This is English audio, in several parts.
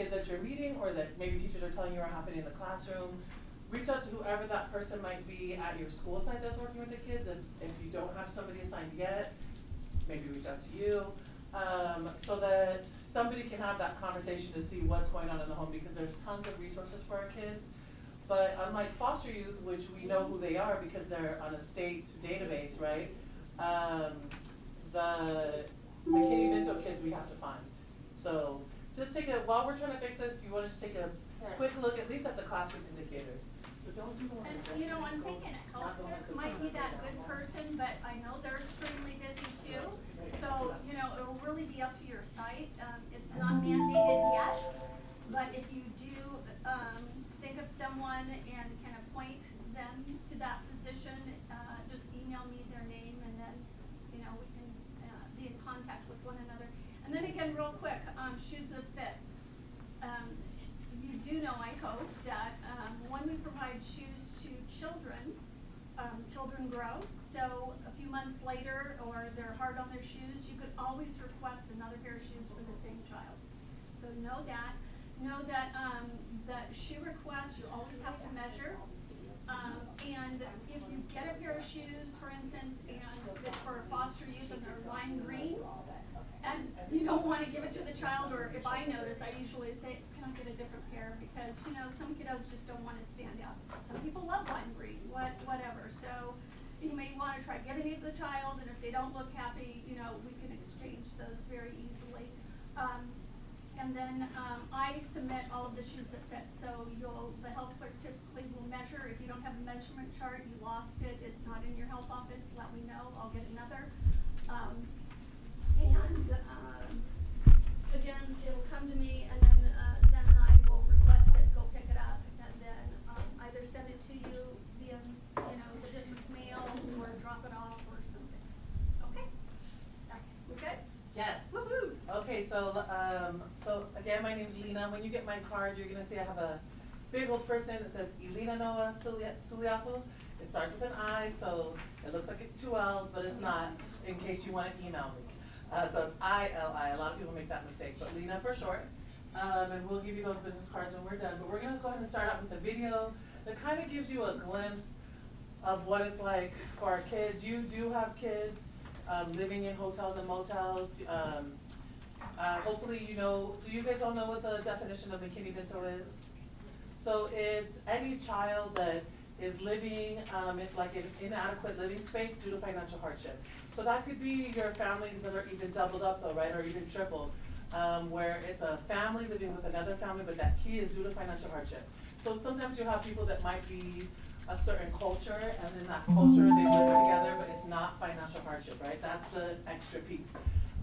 kids that you're meeting or that maybe teachers are telling you are happening in the classroom. Reach out to whoever that person might be at your school site that's working with the kids. If you don't have somebody assigned yet, maybe reach out to you, so that somebody can have that conversation to see what's going on in the home, because there's tons of resources for our kids. But unlike foster youth, which we know who they are because they're on a state database, right? The McKinney-Vento kids we have to find. So just take while we're trying to fix this, if you want to just take a quick look at least at the classroom indicators. So don't do one. And you know, I'm thinking healthcare might be that good person, but I know they're extremely busy too. So, you know, it'll really be up to your site. It's not mandated yet, but if you do think of someone and can appoint them to that position, just email me their name, and then, you know, we can be in contact with one another. And then again, real quick, shoes that fit. You do know, I hope, that when we provide shoes to children, children grow. So a few months later, or they're hard on their shoes, you could always request another pair of shoes for the same child. So know that. Know that that shoe request, you always have to measure. And if you get a pair of shoes, for instance, and it's for foster youth and they're lime green, and you don't want to give it to the child, or if I notice, I usually say, can I get a different pair? Because, you know, some kiddos just don't want to stand out. Some people love lime green, whatever. So you may want to try giving it to the child, and if they don't look happy, you know, we can exchange those very easily. And then I submit all of the shoes that fit. So the health clerk typically will measure. If you don't have a measurement chart, you lost it, it's not in your health office, let me know, I'll get another. Again, it'll come to me, and then Zen and I will request it, go pick it up, and then either send it to you via, you know, the district mail, or drop it off or something. Okay? We good? Yes. Woohoo! Okay, so again, my name's Lena. When you get my card, you're gonna see I have a big old first name that says Elena Noah Suliafu. It starts with an I, so it looks like it's two L's, but it's not, in case you want to email me. So it's I-L-I. A lot of people make that mistake, but Lena for short. And we'll give you those business cards when we're done. But we're going to go ahead and start out with a video that kind of gives you a glimpse of what it's like for our kids. You do have kids living in hotels and motels. Hopefully you know, do you guys all know what the definition of McKinney-Vento is? So it's any child that is living in like an inadequate living space due to financial hardship. So that could be your families that are even doubled up though, right, or even tripled, where it's a family living with another family, but that key is due to financial hardship. So sometimes you have people that might be a certain culture, and in that culture they live together, but it's not financial hardship, right? That's the extra piece.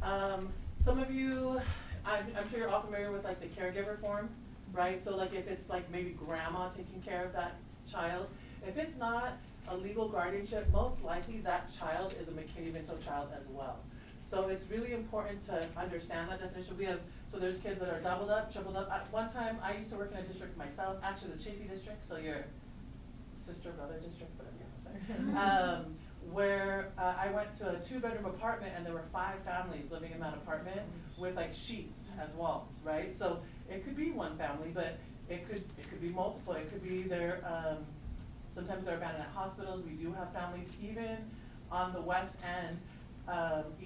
Some of you, I'm sure you're all familiar with like the caregiver form, right? So like if it's like maybe grandma taking care of that child, if it's not a legal guardianship, most likely that child is a McKinney-Vento child as well. So it's really important to understand that definition. So there's kids that are doubled up, tripled up. At one time, I used to work in a district myself, actually the Chafee district, so your sister, brother district, whatever you have to say, where I went to a 2-bedroom apartment, and there were 5 families living in that apartment with like sheets as walls, right? So it could be one family, but it could be multiple. It could be sometimes they're abandoned at hospitals. We do have families even on the west end,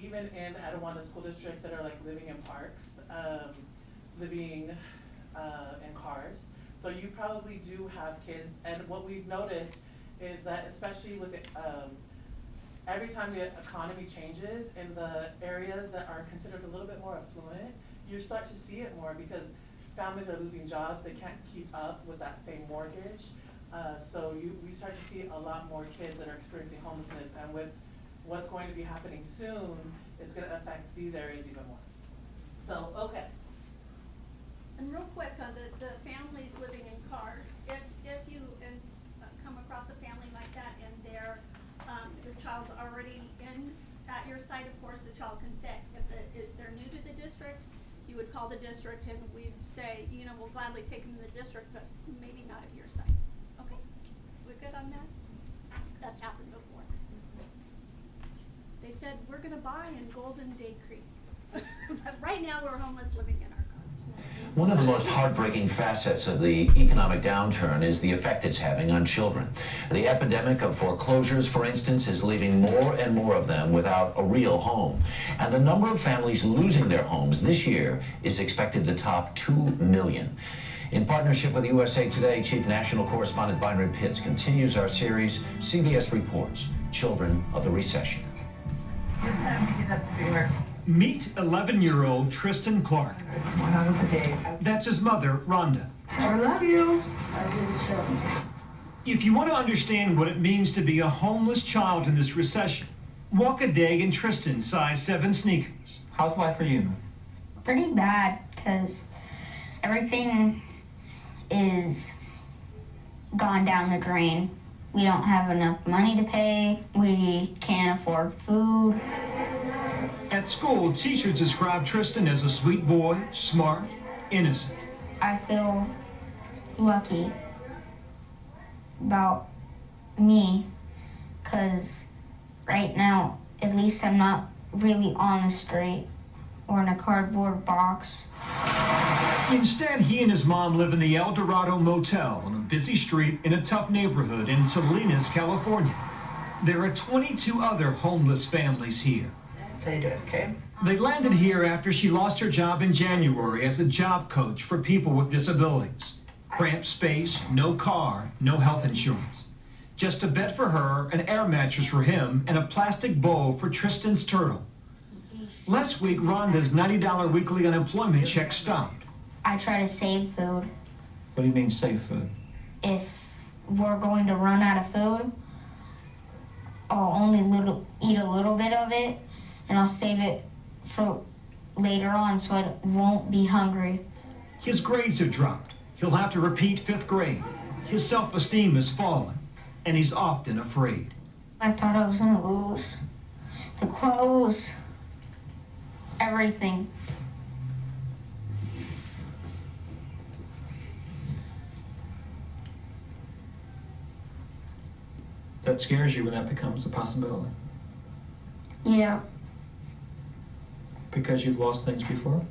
even in Etiwanda School District, that are like living in parks, living in cars. So you probably do have kids, and what we've noticed is that especially with every time the economy changes in the areas that are considered a little bit more affluent, you start to see it more because families are losing jobs. They can't keep up with that same mortgage. So we start to see a lot more kids that are experiencing homelessness, and with what's going to be happening soon, it's going to affect these areas even more. So, okay. And real quick on the families living in cars, if you come across a family like that and the child's already at your site, of course the child can say, if they're new to the district, you would call the district and we'd say, you know, we'll gladly take them to the district, but maybe not at your site. Okay, we're good on that? That's happened before. They said, we're gonna buy in Golden Day Creek. But right now we're homeless living in our cars. One of the most heartbreaking facets of the economic downturn is the effect it's having on children. The epidemic of foreclosures, for instance, is leaving more and more of them without a real home. And the number of families losing their homes this year is expected to top 2 million. In partnership with USA Today, Chief National Correspondent Byron Pitts continues our series, CBS Reports, Children of the Recession. Meet 11-year-old Tristan Clark. That's his mother, Rhonda. I love you. If you want to understand what it means to be a homeless child in this recession, walk a day in Tristan's size 7 sneakers. How's life for you? Pretty bad, because everything is gone down the drain. We don't have enough money to pay. We can't afford food. At school, teachers describe Tristan as a sweet boy, smart, innocent. I feel lucky about me, because right now, at least I'm not really on the street or in a cardboard box. Instead, he and his mom live in the El Dorado Motel on a busy street in a tough neighborhood in Salinas, California. There are 22 other homeless families here. They do, okay? They landed here after she lost her job in January as a job coach for people with disabilities. Cramped space, no car, no health insurance. Just a bed for her, an air mattress for him, and a plastic bowl for Tristan's turtle. Last week, Rhonda's $90 weekly unemployment check stopped. I try to save food. What do you mean save food? If we're going to run out of food, I'll only eat a little bit of it, and I'll save it for later on so I won't be hungry. His grades have dropped. He'll have to repeat 5th grade. His self-esteem has fallen, and he's often afraid. I thought I was gonna lose the clothes, everything. That scares you when that becomes a possibility. Yeah, Because you've lost things before?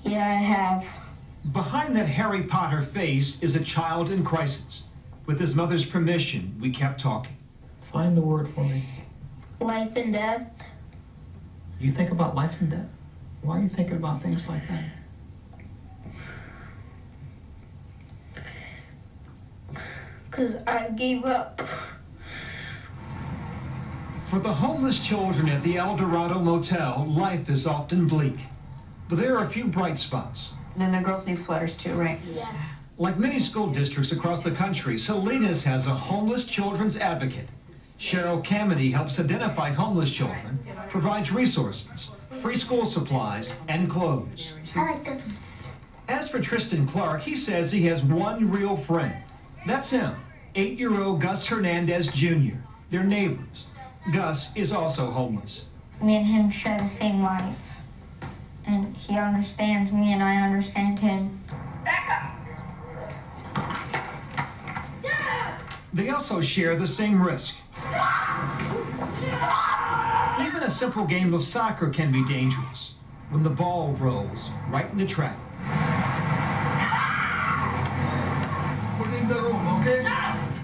yeah, I have. Behind that Harry Potter face is a child in crisis. With his mother's permission, we kept talking. Find the word for me. Life and death. You think about life and death? Why are you thinking about things like that? Because I gave up. For the homeless children at the El Dorado Motel, life is often bleak. But there are a few bright spots. And then the girls need sweaters too, right? Yeah. Like many school districts across the country, Salinas has a homeless children's advocate. Cheryl Camedy helps identify homeless children, provides resources, free school supplies, and clothes. I like this one. As for Tristan Clark, he says he has one real friend. That's him, 8-year-old Gus Hernandez Jr. They're neighbors. Gus is also homeless. Me and him share the same life. And he understands me and I understand him. They also share the same risk. Even a simple game of soccer can be dangerous when the ball rolls right into traffic.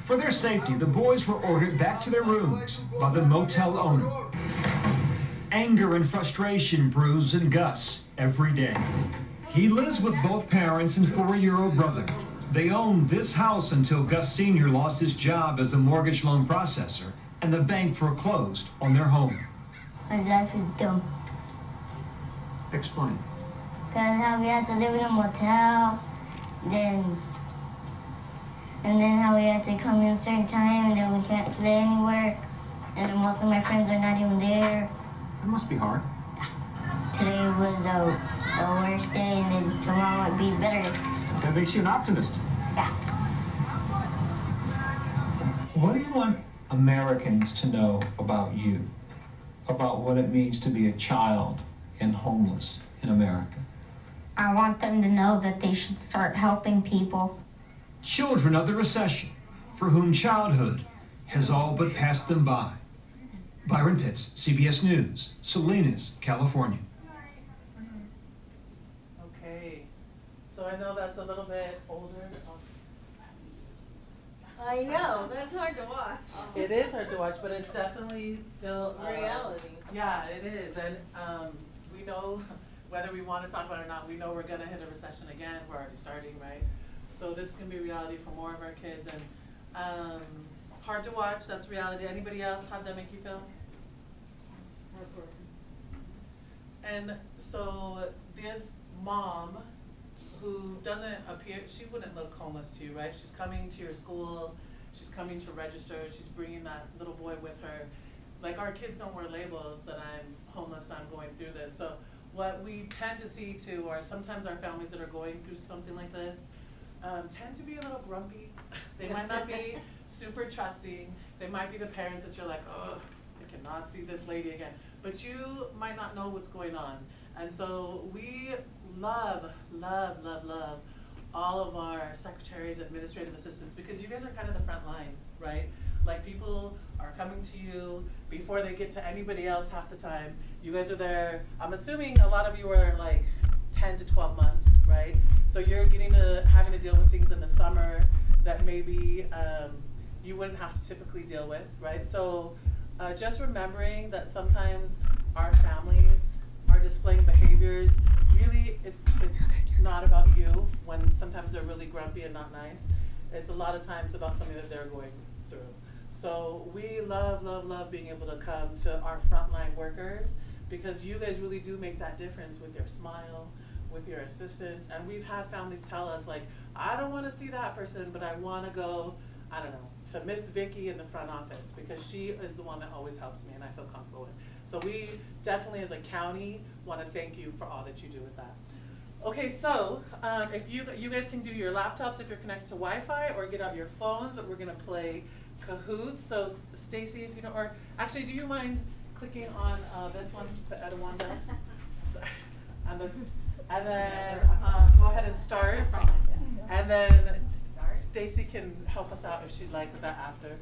For their safety, the boys were ordered back to their rooms by the motel owner. Anger and frustration brews in Gus every day. He lives with both parents and 4-year-old brother. They owned this house until Gus Sr. lost his job as a mortgage loan processor and the bank foreclosed on their home. My life is dumb. Explain. Because how we had to live in a motel, and then how we had to come in a certain time, and then we can't play anywhere, and then most of my friends are not even there. It must be hard. Today was the worst day, and then tomorrow might be better. That makes you an optimist. Yeah. What do you want Americans to know about you? About what it means to be a child and homeless in America? I want them to know that they should start helping people. Children of the recession, for whom childhood has all but passed them by. Byron Pitts, CBS News, Salinas, California. Okay, so I know that's a little bit older. I know, that's hard to watch. It is hard to watch, but it's definitely still Reality. Yeah, it is, and we know whether we want to talk about it or not. We know we're gonna hit a recession again. We're already starting, right? So this can be reality for more of our kids, and hard to watch. That's reality. Anybody else? How'd that make you feel? And so this mom, who doesn't appear, she wouldn't look homeless to you, right? She's coming to your school, she's coming to register, she's bringing that little boy with her. Like, our kids don't wear labels that I'm homeless, I'm going through this. So what we tend to see too, or sometimes our families that are going through something like this, tend to be a little grumpy. They might not be super trusting. They might be the parents that you're like, oh, I cannot see this lady again. But you might not know what's going on. And so we love all of our secretaries, administrative assistants, because you guys are kind of the front line, right? Like, people are coming to you before they get to anybody else half the time. You guys are there. I'm assuming a lot of you are like 10 to 12 months, right? So you're having to deal with things in the summer that maybe you wouldn't have to typically deal with, right? So just remembering that sometimes our families are displaying behaviors. Really, it's not about you when sometimes they're really grumpy and not nice. It's a lot of times about something that they're going through. So we love being able to come to our frontline workers, because you guys really do make that difference with your smile, with your assistance. And we've had families tell us, like, I don't want to see that person, but I want to go, I don't know, to Miss Vicky in the front office, because she is the one that always helps me and I feel comfortable with. So we definitely, as a county, want to thank you for all that you do with that. Okay, so if you guys can do your laptops if you're connected to Wi-Fi, or get out your phones, but we're gonna play Kahoots. So Stacy, if you don't, or actually, do you mind clicking on this one, the Edawanda? Sorry, on this, and then go ahead and start, and then Stacy can help us out if she'd like with that after.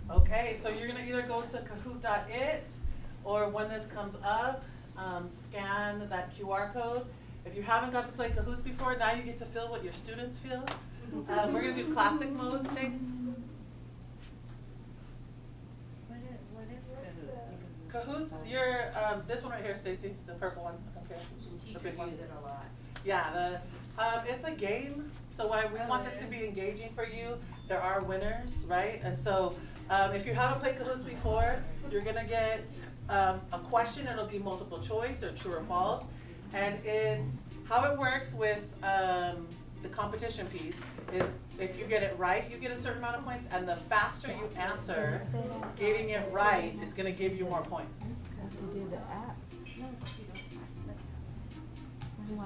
Okay, so you're gonna either go to kahoot.it, or when this comes up, scan that QR code. If you haven't got to play Kahoots before, now you get to feel what your students feel. We're gonna do classic mode, Stace. What is Kahoots, you're, this one right here, Stacy, the purple one, okay. The big one. Use it a lot. Yeah, it's a game, so why we want this to be engaging for you. There are winners, right? And so if you haven't played Kahoots before, you're gonna get a question. It'll be multiple choice or true or false. And it's how it works with the competition piece is if you get it right, you get a certain amount of points, and the faster you answer, getting it right is gonna give you more points.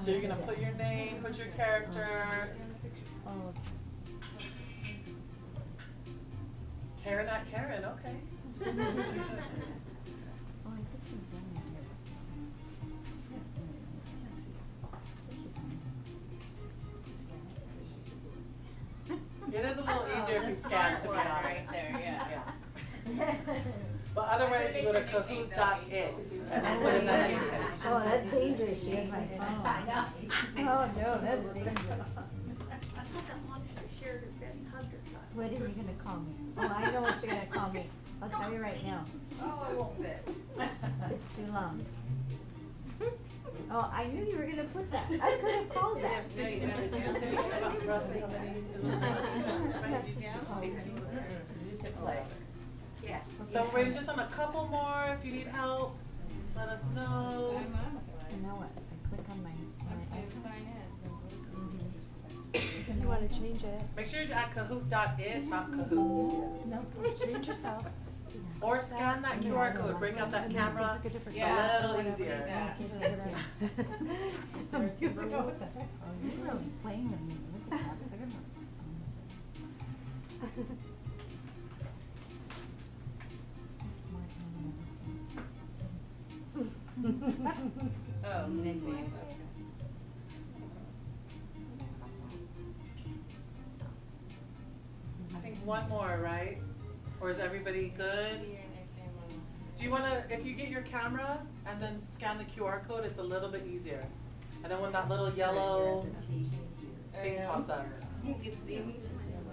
So you're gonna put your name, put your character. Karen at Karen, okay. It is a little easier if you scan, to be honest. Right there, yeah. But otherwise, you go to kahoot.it and then put in that name. Oh, that's dangerous, she has my phone. I know. Oh, no, that's dangerous. What are you gonna call me? Oh, I know what you're gonna call me. I'll tell you right now. Oh, it won't fit. It's too long. Oh, I knew you were gonna put that. I could have called that. Roughly how many? Yeah. So we're waiting just on a couple more. If you need help, let us know. You know what? I click on my If you want to change it. Make sure you're at kahoot.it, not Kahoot. No, change yourself. Or scan that QR code. Bring out that camera. It's a little easier. You're playing with me. Look at that. Look at this. Oh, nickname. I think one more, right? Or is everybody good? Do you wanna, if you get your camera and then scan the QR code, it's a little bit easier. And then when that little yellow thing pops up. You can see me.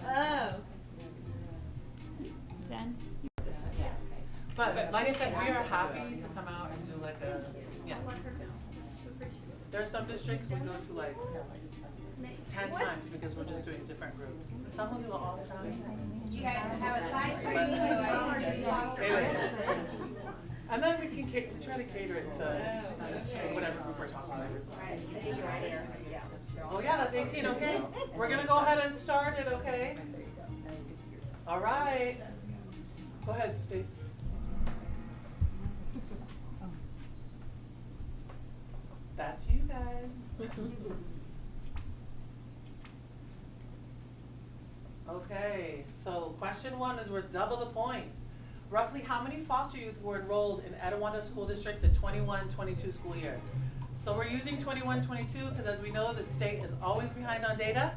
Oh. Zen? But like I said, we are happy to come out and do like a, yeah. There are some districts we go to like 10 times because we're just doing different groups. Some will do it all the time. You guys have a side Anyway. And then we try to cater it to whatever group we're talking about. Oh yeah, that's 18, okay. We're gonna go ahead and start it, okay? All right. Go ahead, Stace. That's you guys. Okay, so question 1 is worth double the points. Roughly how many foster youth were enrolled in Etiwanda School District the 21-22 school year? So we're using 21-22 because as we know, the state is always behind on data.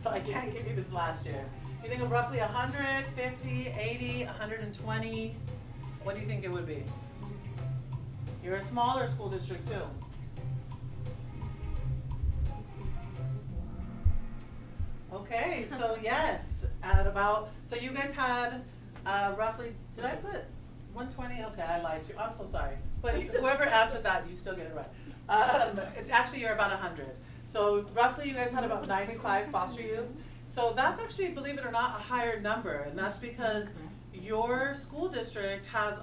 So I can't give you this last year. You think of roughly 100, 50, 80, 120? What do you think it would be? You're a smaller school district too. Okay, so yes, at about, so you guys had roughly, did I put 120? Okay, I lied to you. I'm so sorry. But whoever answered that, you still get it right. It's actually, you're about 100. So roughly you guys had about 95 foster youth. So that's actually, believe it or not, a higher number. And that's because your school district has,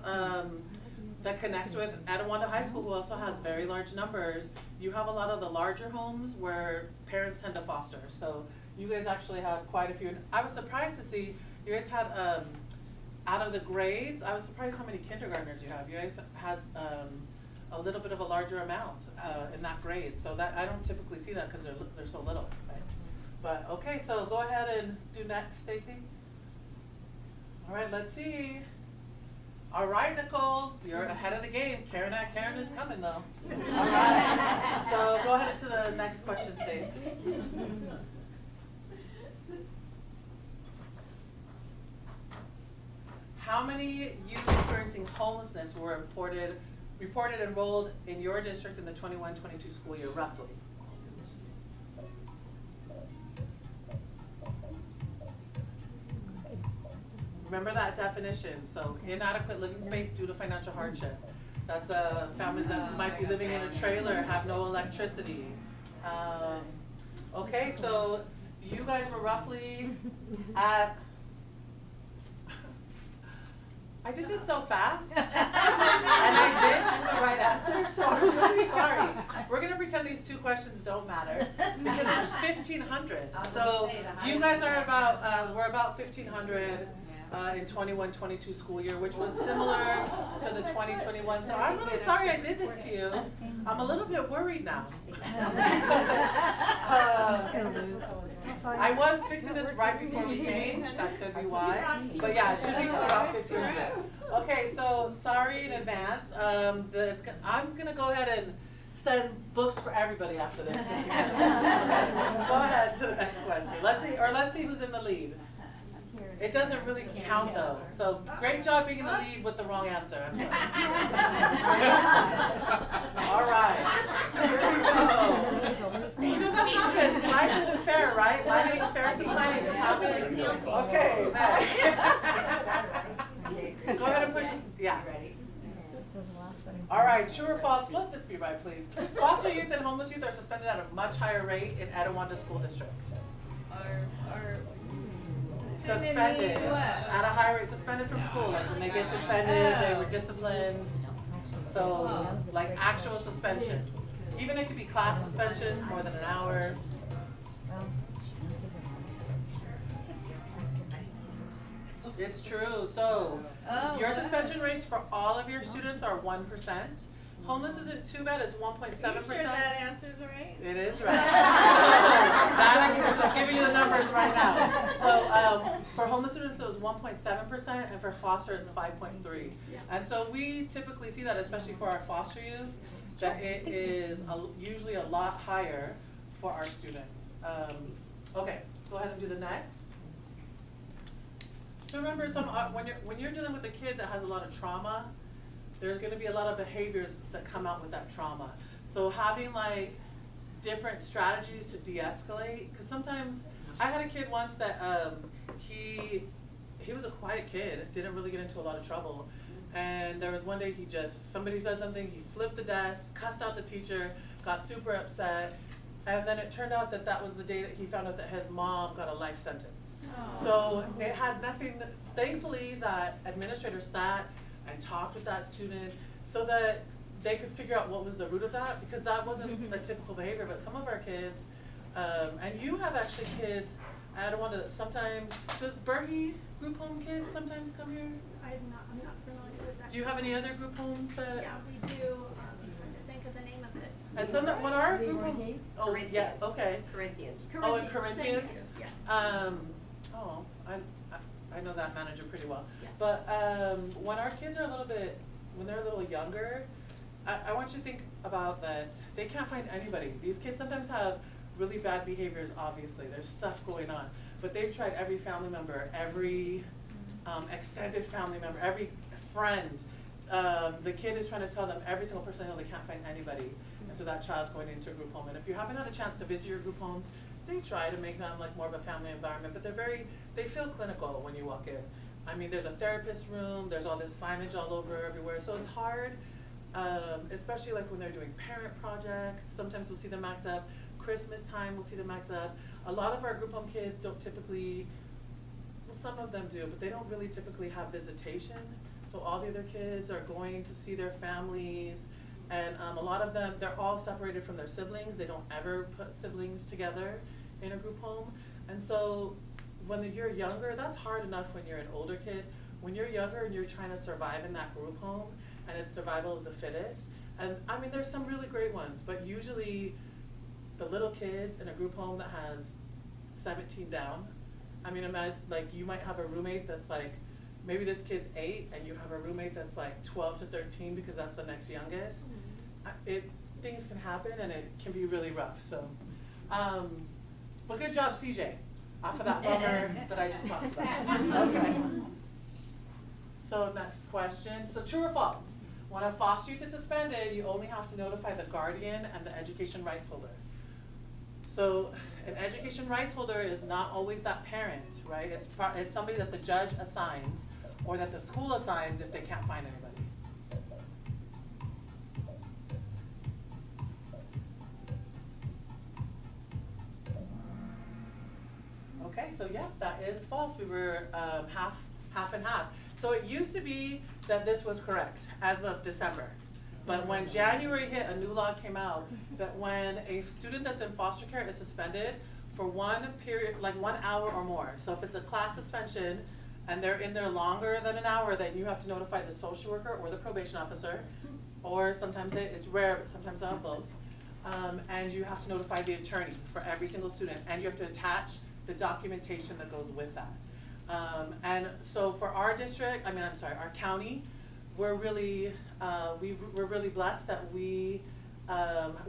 that connects with Etiwanda High School, who also has very large numbers. You have a lot of the larger homes where parents tend to foster. So you guys actually have quite a few. I was surprised to see you guys had, out of the grades, I was surprised how many kindergartners you have. You guys had a little bit of a larger amount in that grade. So that I don't typically see that because they're so little, right? But okay, so go ahead and do next, Stacy. All right, let's see. All right, Nicole, you're ahead of the game. Karen is coming though. All right, so go ahead to the next question, Stacy. How many youth experiencing homelessness were reported enrolled in your district in the 21-22 school year, roughly? Remember that definition. So inadequate living space due to financial hardship. That's families that might be living in a trailer, have no electricity. Okay, so you guys were roughly at, I did this so fast, and I did do the right answer, so I'm really sorry. We're gonna pretend these 2 questions don't matter, because it's 1,500. So you guys are about, we're about 1,500 in 21-22 school year, which was similar to the 2021. So I'm really sorry I did this to you. I'm a little bit worried now. I was fixing this right before we came, that could be why. But yeah, it should be about 1,500. Okay, so sorry in advance. I'm gonna go ahead and send books for everybody after this. Just because. Go ahead to the next question. Let's see who's in the lead. It doesn't really count though. So great job being in the lead with the wrong answer. I'm sorry. All right. Here we go. You know that happens. Life isn't fair, right? Life isn't fair sometimes. It happens. Okay, next. Go ahead and push. Yeah. All right, true or false? Let this be right, please. Foster youth and homeless youth are suspended at a much higher rate in Etiwanda School District. Suspended at a higher rate, suspended from school. Like when they get suspended, they were disciplined. So like actual suspensions. Even it could be class suspensions, more than an hour. It's true. So your suspension rates for all of your students are 1%. Homeless isn't too bad, it's 1.7%. Are you sure that answer's right? It is right. I'm giving you the numbers right now. So for homeless students, it was 1.7%, and for foster, it's 5.3%. And so we typically see that, especially for our foster youth, that it is usually a lot higher for our students. Okay, go ahead and do the next. So remember, when you're dealing with a kid that has a lot of trauma, there's gonna be a lot of behaviors that come out with that trauma. So having like different strategies to de-escalate, because sometimes, I had a kid once that he was a quiet kid, didn't really get into a lot of trouble. And there was one day somebody said something, he flipped the desk, cussed out the teacher, got super upset. And then it turned out that that was the day that he found out that his mom got a life sentence. Oh. So it had nothing, thankfully that administrator sat and talked with that student so that they could figure out what was the root of that, because that wasn't a typical behavior. But some of our kids, and you have actually kids, I don't want to, sometimes, does Berhe group home kids sometimes come here? I'm not familiar with that. Do you have any other group homes that? Yeah, we do, I'm trying to think of the name of it. And some, when our group home, oh, yeah, okay. Corinthians. Oh, in Thank Corinthians? you, yes. Oh, I know that manager pretty well. Yeah. But when our kids are when they're a little younger, I want you to think about that they can't find anybody. These kids sometimes have really bad behaviors, obviously. There's stuff going on. But they've tried every family member, every extended family member, every friend. The kid is trying to tell them, every single person they know, they can't find anybody. And so that child's going into a group home. And if you haven't had a chance to visit your group homes, they try to make them like more of a family environment, but they feel clinical when you walk in. I mean, there's a therapist room, there's all this signage all over everywhere, so it's hard, especially like when they're doing parent projects. Sometimes we'll see them act up. Christmas time, we'll see them act up. A lot of our group home kids don't typically, well, some of them do, but they don't really typically have visitation. So all the other kids are going to see their families. And a lot of them, they're all separated from their siblings. They don't ever put siblings together in a group home. And so when you're younger, that's hard enough when you're an older kid. When you're younger and you're trying to survive in that group home, and it's survival of the fittest. And I mean, there's some really great ones, but usually the little kids in a group home that has 17 down. I mean, imagine, like, you might have a roommate that's like, maybe this kid's 8, and you have a roommate that's like 12 to 13 because that's the next youngest. Things can happen, and it can be really rough. So, well, good job, CJ, off of that bummer that I just talked about. Okay. So next question. So true or false? When a foster youth is suspended, you only have to notify the guardian and the education rights holder. So an education rights holder is not always that parent, right? It's somebody that the judge assigns or that the school assigns if they can't find anybody. Okay, so yeah, that is false. We were half and half. So it used to be that this was correct as of December. But when January hit, a new law came out that when a student that's in foster care is suspended for one period, like 1 hour or more. So if it's a class suspension and they're in there longer than an hour, then you have to notify the social worker or the probation officer, or sometimes it's rare, but sometimes they'll have both. And you have to notify the attorney for every single student, and you have to attach the documentation that goes with that. And so for our district, our county, we're really blessed that we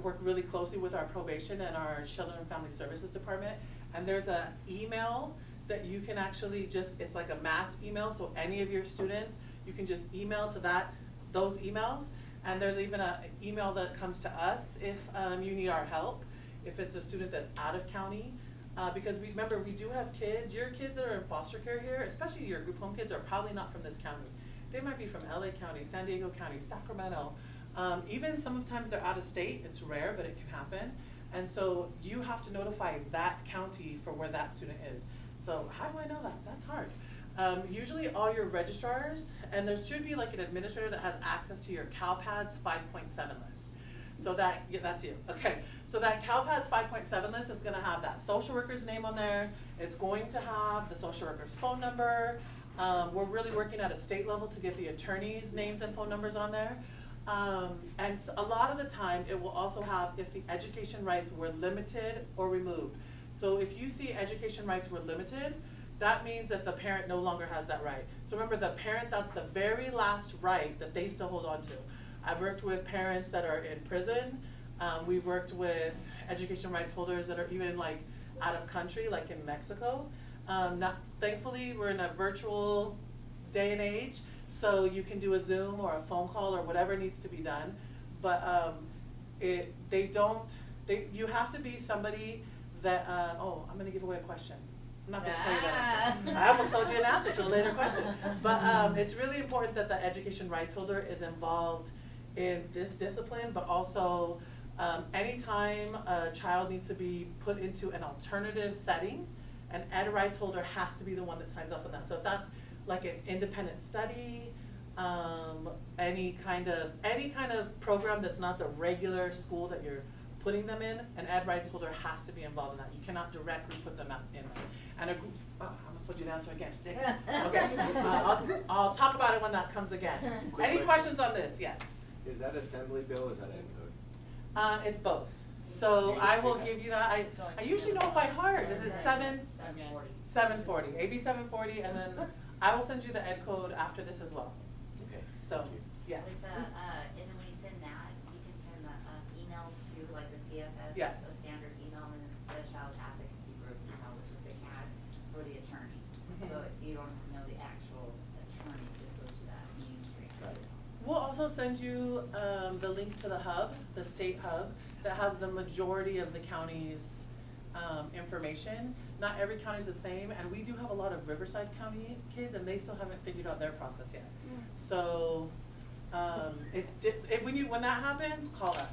work really closely with our probation and our Children and Family Services Department. And there's an email that you can actually it's like a mass email, so any of your students, you can just email to those emails. And there's even an email that comes to us if you need our help, if it's a student that's out of county. Because remember, we do have kids, your kids that are in foster care here, especially your group home kids, are probably not from this county. They might be from LA County, San Diego County, Sacramento. Even sometimes they're out of state. It's rare, but it can happen. And so you have to notify that county for where that student is. So how do I know that? That's hard. Usually all your registrars, and there should be like an administrator that has access to your CalPADS 5.7 list. So that's you. Okay. So that CalPADS 5.7 list is going to have that social worker's name on there. It's going to have the social worker's phone number. We're really working at a state level to get the attorneys' names and phone numbers on there. And a lot of the time, it will also have if the education rights were limited or removed. So if you see education rights were limited, that means that the parent no longer has that right. So remember, the parent, that's the very last right that they still hold on to. I've worked with parents that are in prison. We've worked with education rights holders that are even like out of country, like in Mexico. Thankfully, we're in a virtual day and age, So you can do a Zoom or a phone call or whatever needs to be done, but you have to be somebody that, oh, I'm gonna give away a question. I'm not gonna tell you that answer. I almost told you an answer to a later question. But it's really important that the education rights holder is involved in this discipline, but also anytime a child needs to be put into an alternative setting, an ed rights holder has to be the one that signs up on that. So if that's like an independent study, any kind of program that's not the regular school that you're putting them in, an ed rights holder has to be involved in that. You cannot directly put them out in there. And a group, oh, I almost told you the answer again. Okay, I'll talk about it when that comes again. Any questions on this? Yes. Is that Assembly bill or is that ed code? It's both. So I will give you that. I usually know it by heart. Is it 740? AB 740, and then I will send you the ed code after this as well. Okay. So, yes. And then when you send that, you can send the emails to like the CFS, Yes. a standard email, and the child advocacy group email, which is the CAD for the attorney. So you don't know the actual attorney, it just goes to that mainstream. We'll also send you the link to the hub, the state hub, that has the majority of the county's information. Not every county is the same, and we do have a lot of Riverside County kids, and they still haven't figured out their process yet. So when that happens, call us.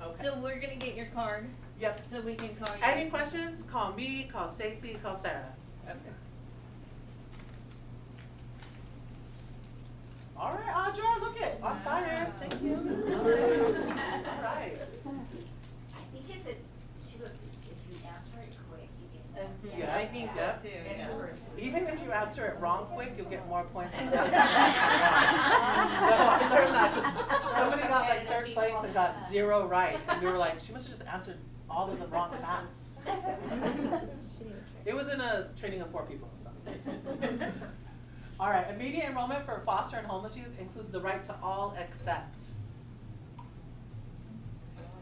Okay. So we're gonna get your card. Yep. So we can call you. Any questions? Call me, call Stacy, call Sarah. Okay. All right, Audra, look it, on fire. Thank you. All right. I think it's if you answer it quick, you get. Yeah, I think so too. Yeah. Even if you answer it wrong quick, you'll get more points. So I learned that 'cause somebody got like third place and got 0 right, and we were like, she must have just answered all of them wrong fast. It was in a training of 4 people, so. All right, immediate enrollment for foster and homeless youth includes the right to all except.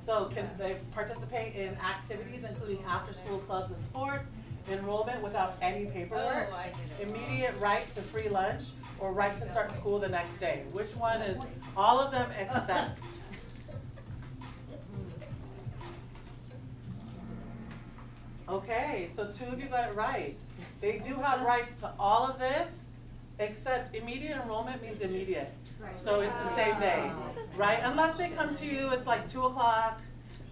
So can they participate in activities including after-school clubs and sports, enrollment without any paperwork, Oh, I did it wrong. immediate right to free lunch, or right to start school the next day? Which one is all of them except? Okay, so 2 of you got it right. They do have rights to all of this, except immediate enrollment means immediate. So it's the same day, right? Unless they come to you, it's like 2 o'clock,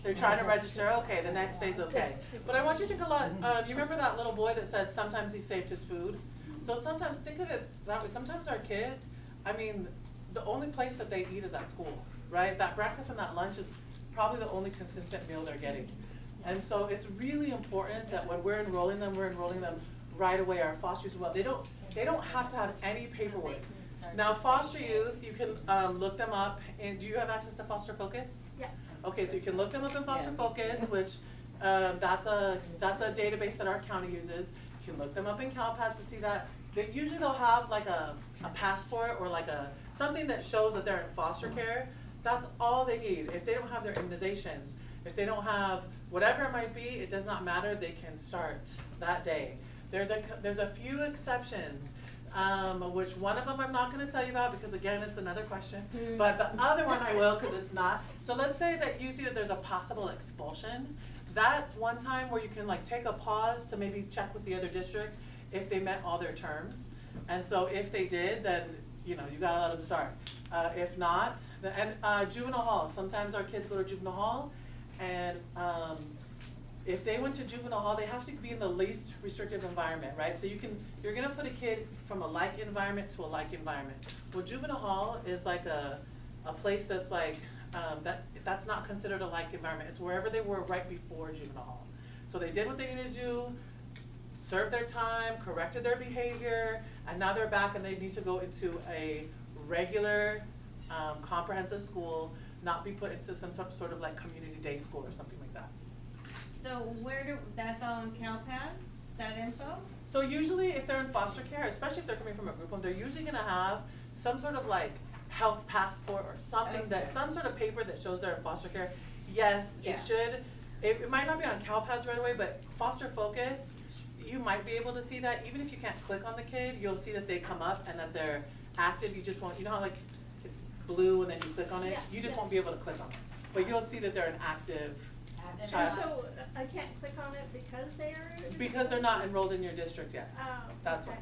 they're trying to register, okay, the next day's okay. But I want you to think a lot, you remember that little boy that said sometimes he saved his food? So sometimes, think of it that way, sometimes our kids, I mean, the only place that they eat is at school, right? That breakfast and that lunch is probably the only consistent meal they're getting. And so it's really important that when we're enrolling them right away, our fosters as well. They don't have to have any paperwork. Now foster youth, you can look them up, and do you have access to Foster Focus? Yes. Okay, so you can look them up in Foster Focus, which that's a database that our county uses. You can look them up in CalPADS to see that. They'll have like a passport or like something that shows that they're in foster care. That's all they need. If they don't have their immunizations, if they don't have whatever it might be, it does not matter. They can start that day. There's a few exceptions, which one of them I'm not going to tell you about because again it's another question. But the other one I will because it's not. So let's say that you see that there's a possible expulsion. That's one time where you can like take a pause to maybe check with the other district if they met all their terms. And so if they did, then you gotta let them start. If not, and juvenile hall. Sometimes our kids go to juvenile hall, and if they went to juvenile hall, they have to be in the least restrictive environment, right? So you're gonna put a kid from a like environment to a like environment. Well, juvenile hall is like a place that's like, that's not considered a like environment. It's wherever they were right before juvenile hall. So they did what they needed to do, served their time, corrected their behavior, and now they're back and they need to go into a regular comprehensive school, not be put into some sort of like community day school or something like that. So that's all in CalPADS, that info? So usually if they're in foster care, especially if they're coming from a group home, they're usually gonna have some sort of like health passport or something some sort of paper that shows they're in foster care. Yes, it should. It might not be on CalPADS right away, but Foster Focus, you might be able to see that, even if you can't click on the kid, you'll see that they come up and that they're active. You just won't, you know how like it's blue and then you click on it? Yes, You just yes. won't be able to click on it. But you'll see that they're an active And child. so I can't click on it because they are? Because they're not enrolled in your district yet. Oh, That's okay.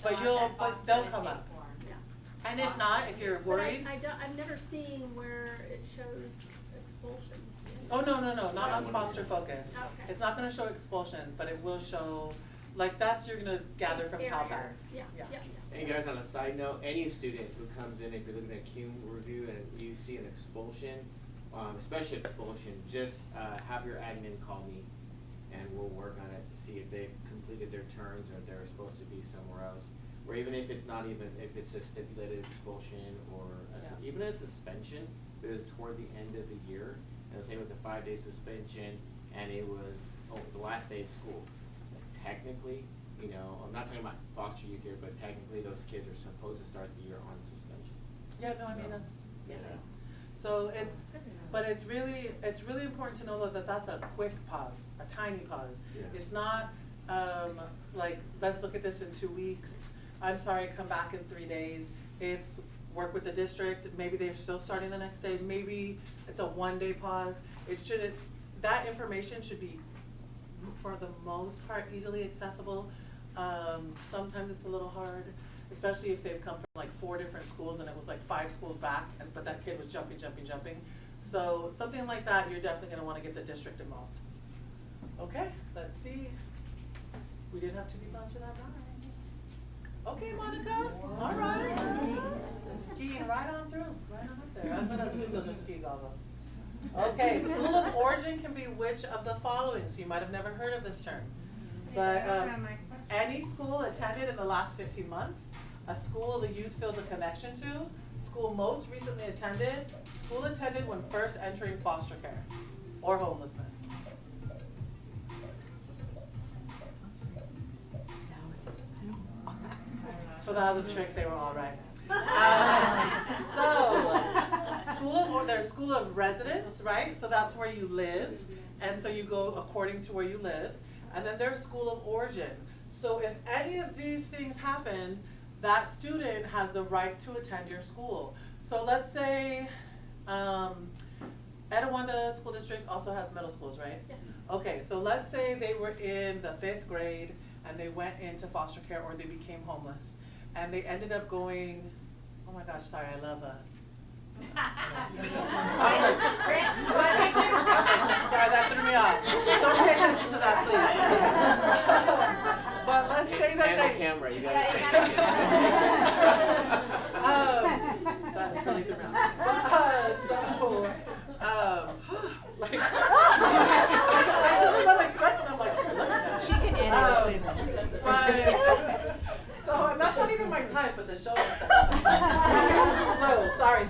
why. But they'll come up. Yeah. And if not, if you're But worried. I've never seen where it shows expulsions. Oh, no, not on Foster Focus. Okay. It's not gonna show expulsions, but it will show, like that's you're gonna gather from Areas. CalPAS. Yeah. And you guys, on a side note, any student who comes in, if you're looking at CUME review and you see an expulsion, especially expulsion, just have your admin call me and we'll work on it to see if they've completed their terms or if they're supposed to be somewhere else. Or even if it's not even, if it's a stipulated expulsion or even a suspension, but it was toward the end of the year. And say it was a 5-day suspension and it was the last day of school. Technically, you know, I'm not talking about foster youth here, but technically those kids are supposed to start the year on suspension. Yeah, no, I mean, that's, so but it's really important to know that that's a quick pause, a tiny pause. Yeah. It's not, like, let's look at this in 2 weeks. I'm sorry, come back in 3 days. It's work with the district. Maybe they're still starting the next day. Maybe it's a 1-day pause. It shouldn't, that information should be, for the most part, easily accessible. Sometimes it's a little hard, especially if they've come from like 4 different schools and it was like 5 schools back, but that kid was jumping. So something like that, you're definitely gonna wanna get the district involved. Okay, let's see. We did have 2 people answer that right. Okay, Monica, all right. Skiing right on through, right on up there. I'm gonna assume those are ski goggles. Okay, school of origin can be which of the following, so you might have never heard of this term. But any school attended in the last 15 months, a school the youth feels a connection to, school most recently attended, school attended when first entering foster care or homelessness. So that was a trick, they were all right. There's school of residence, right? So that's where you live, and so you go according to where you live. And then there's school of origin. So if any of these things happen, that student has the right to attend your school. So let's say Etiwanda School District also has middle schools, right? Yes. Okay, so let's say they were in the 5th grade and they went into foster care or they became homeless. And they ended up going, oh my gosh, sorry, I love sorry, that threw me off. Don't pay attention to that, please. But let's say that and they... the camera, you got that really threw me off. Like, I just was unexpected. I'm like, She can edit it. but, so, and that's not even my type, but the show is that so, sorry.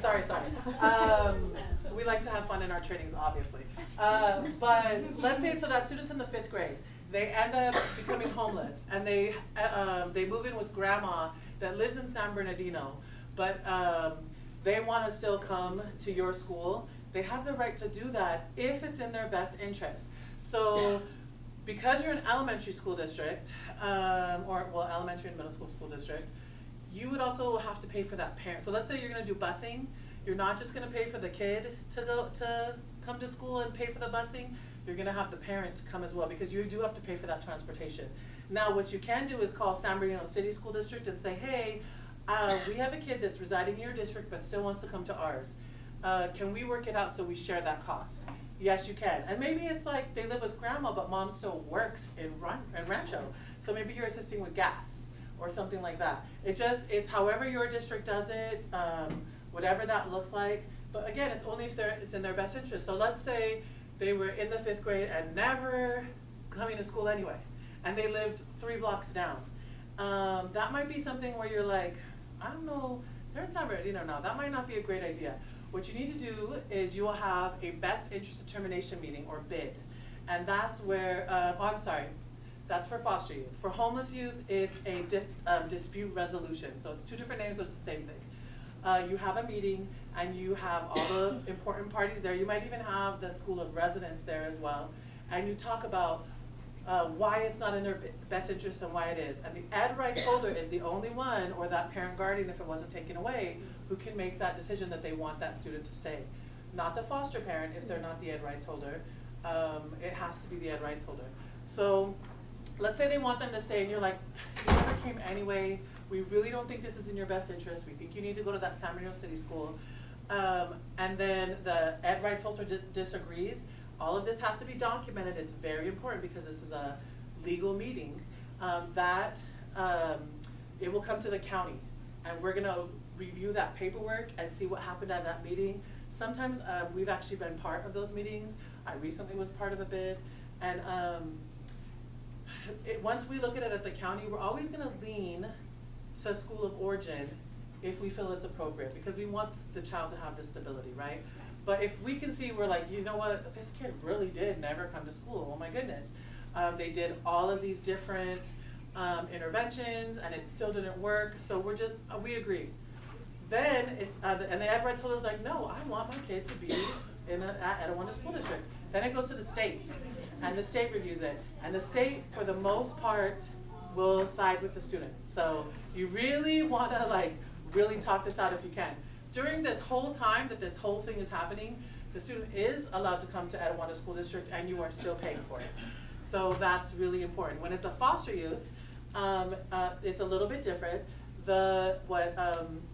We like to have fun in our trainings, obviously. But let's say, so that student's in the 5th grade. They end up becoming homeless, and they move in with grandma that lives in San Bernardino, but they want to still come to your school. They have the right to do that if it's in their best interest. So because you're an elementary school district, elementary and middle school district, you would also have to pay for that parent. So let's say you're gonna do busing. You're not just gonna pay for the kid to come to school and pay for the busing. You're gonna have the parent to come as well, because you do have to pay for that transportation. Now what you can do is call San Bernardino City School District and say, hey, we have a kid that's residing in your district but still wants to come to ours. Can we work it out so we share that cost? Yes, you can. And maybe it's like they live with grandma, but mom still works in Rancho. So maybe you're assisting with gas or something like that. It's however your district does it, whatever that looks like. But again, it's only if it's in their best interest. So let's say they were in the 5th grade and never coming to school anyway, and they lived 3 blocks down. That might be something where you're like, I don't know, they're in San Bernardino now. That might not be a great idea. What you need to do is you will have a best interest determination meeting, or BID. And that's where, that's for foster youth. For homeless youth, it's a dispute resolution. So it's 2 different names, but it's the same thing. You have a meeting and you have all the important parties there. You might even have the school of residence there as well. And you talk about why it's not in their best interest and why it is. And the ed rights holder is the only one, or that parent guardian if it wasn't taken away, who can make that decision that they want that student to stay. Not the foster parent if they're not the ed rights holder. It has to be the ed rights holder. So let's say they want them to stay and you're like, you never came anyway, we really don't think this is in your best interest, we think you need to go to that San Bernardino City School. And then the ed rights holder disagrees. All of this has to be documented. It's very important because this is a legal meeting. It will come to the county, and we're gonna review that paperwork and see what happened at that meeting. Sometimes we've actually been part of those meetings. I recently was part of a bid, and once we look at it at the county, we're always gonna lean to school of origin if we feel it's appropriate, because we want the child to have this stability, right? But if we can see, we're like, you know what, this kid really did never come to school, oh my goodness. They did all of these different interventions and it still didn't work, so we agree. Then, and the ed rights holder's like, no, I want my kid to be at a school district. Then it goes to the state, and the state reviews it. And the state, for the most part, will side with the student. So you really wanna really talk this out if you can. During this whole time that this whole thing is happening, the student is allowed to come to Etiwanda School District and you are still paying for it. So that's really important. When it's a foster youth, it's a little bit different. What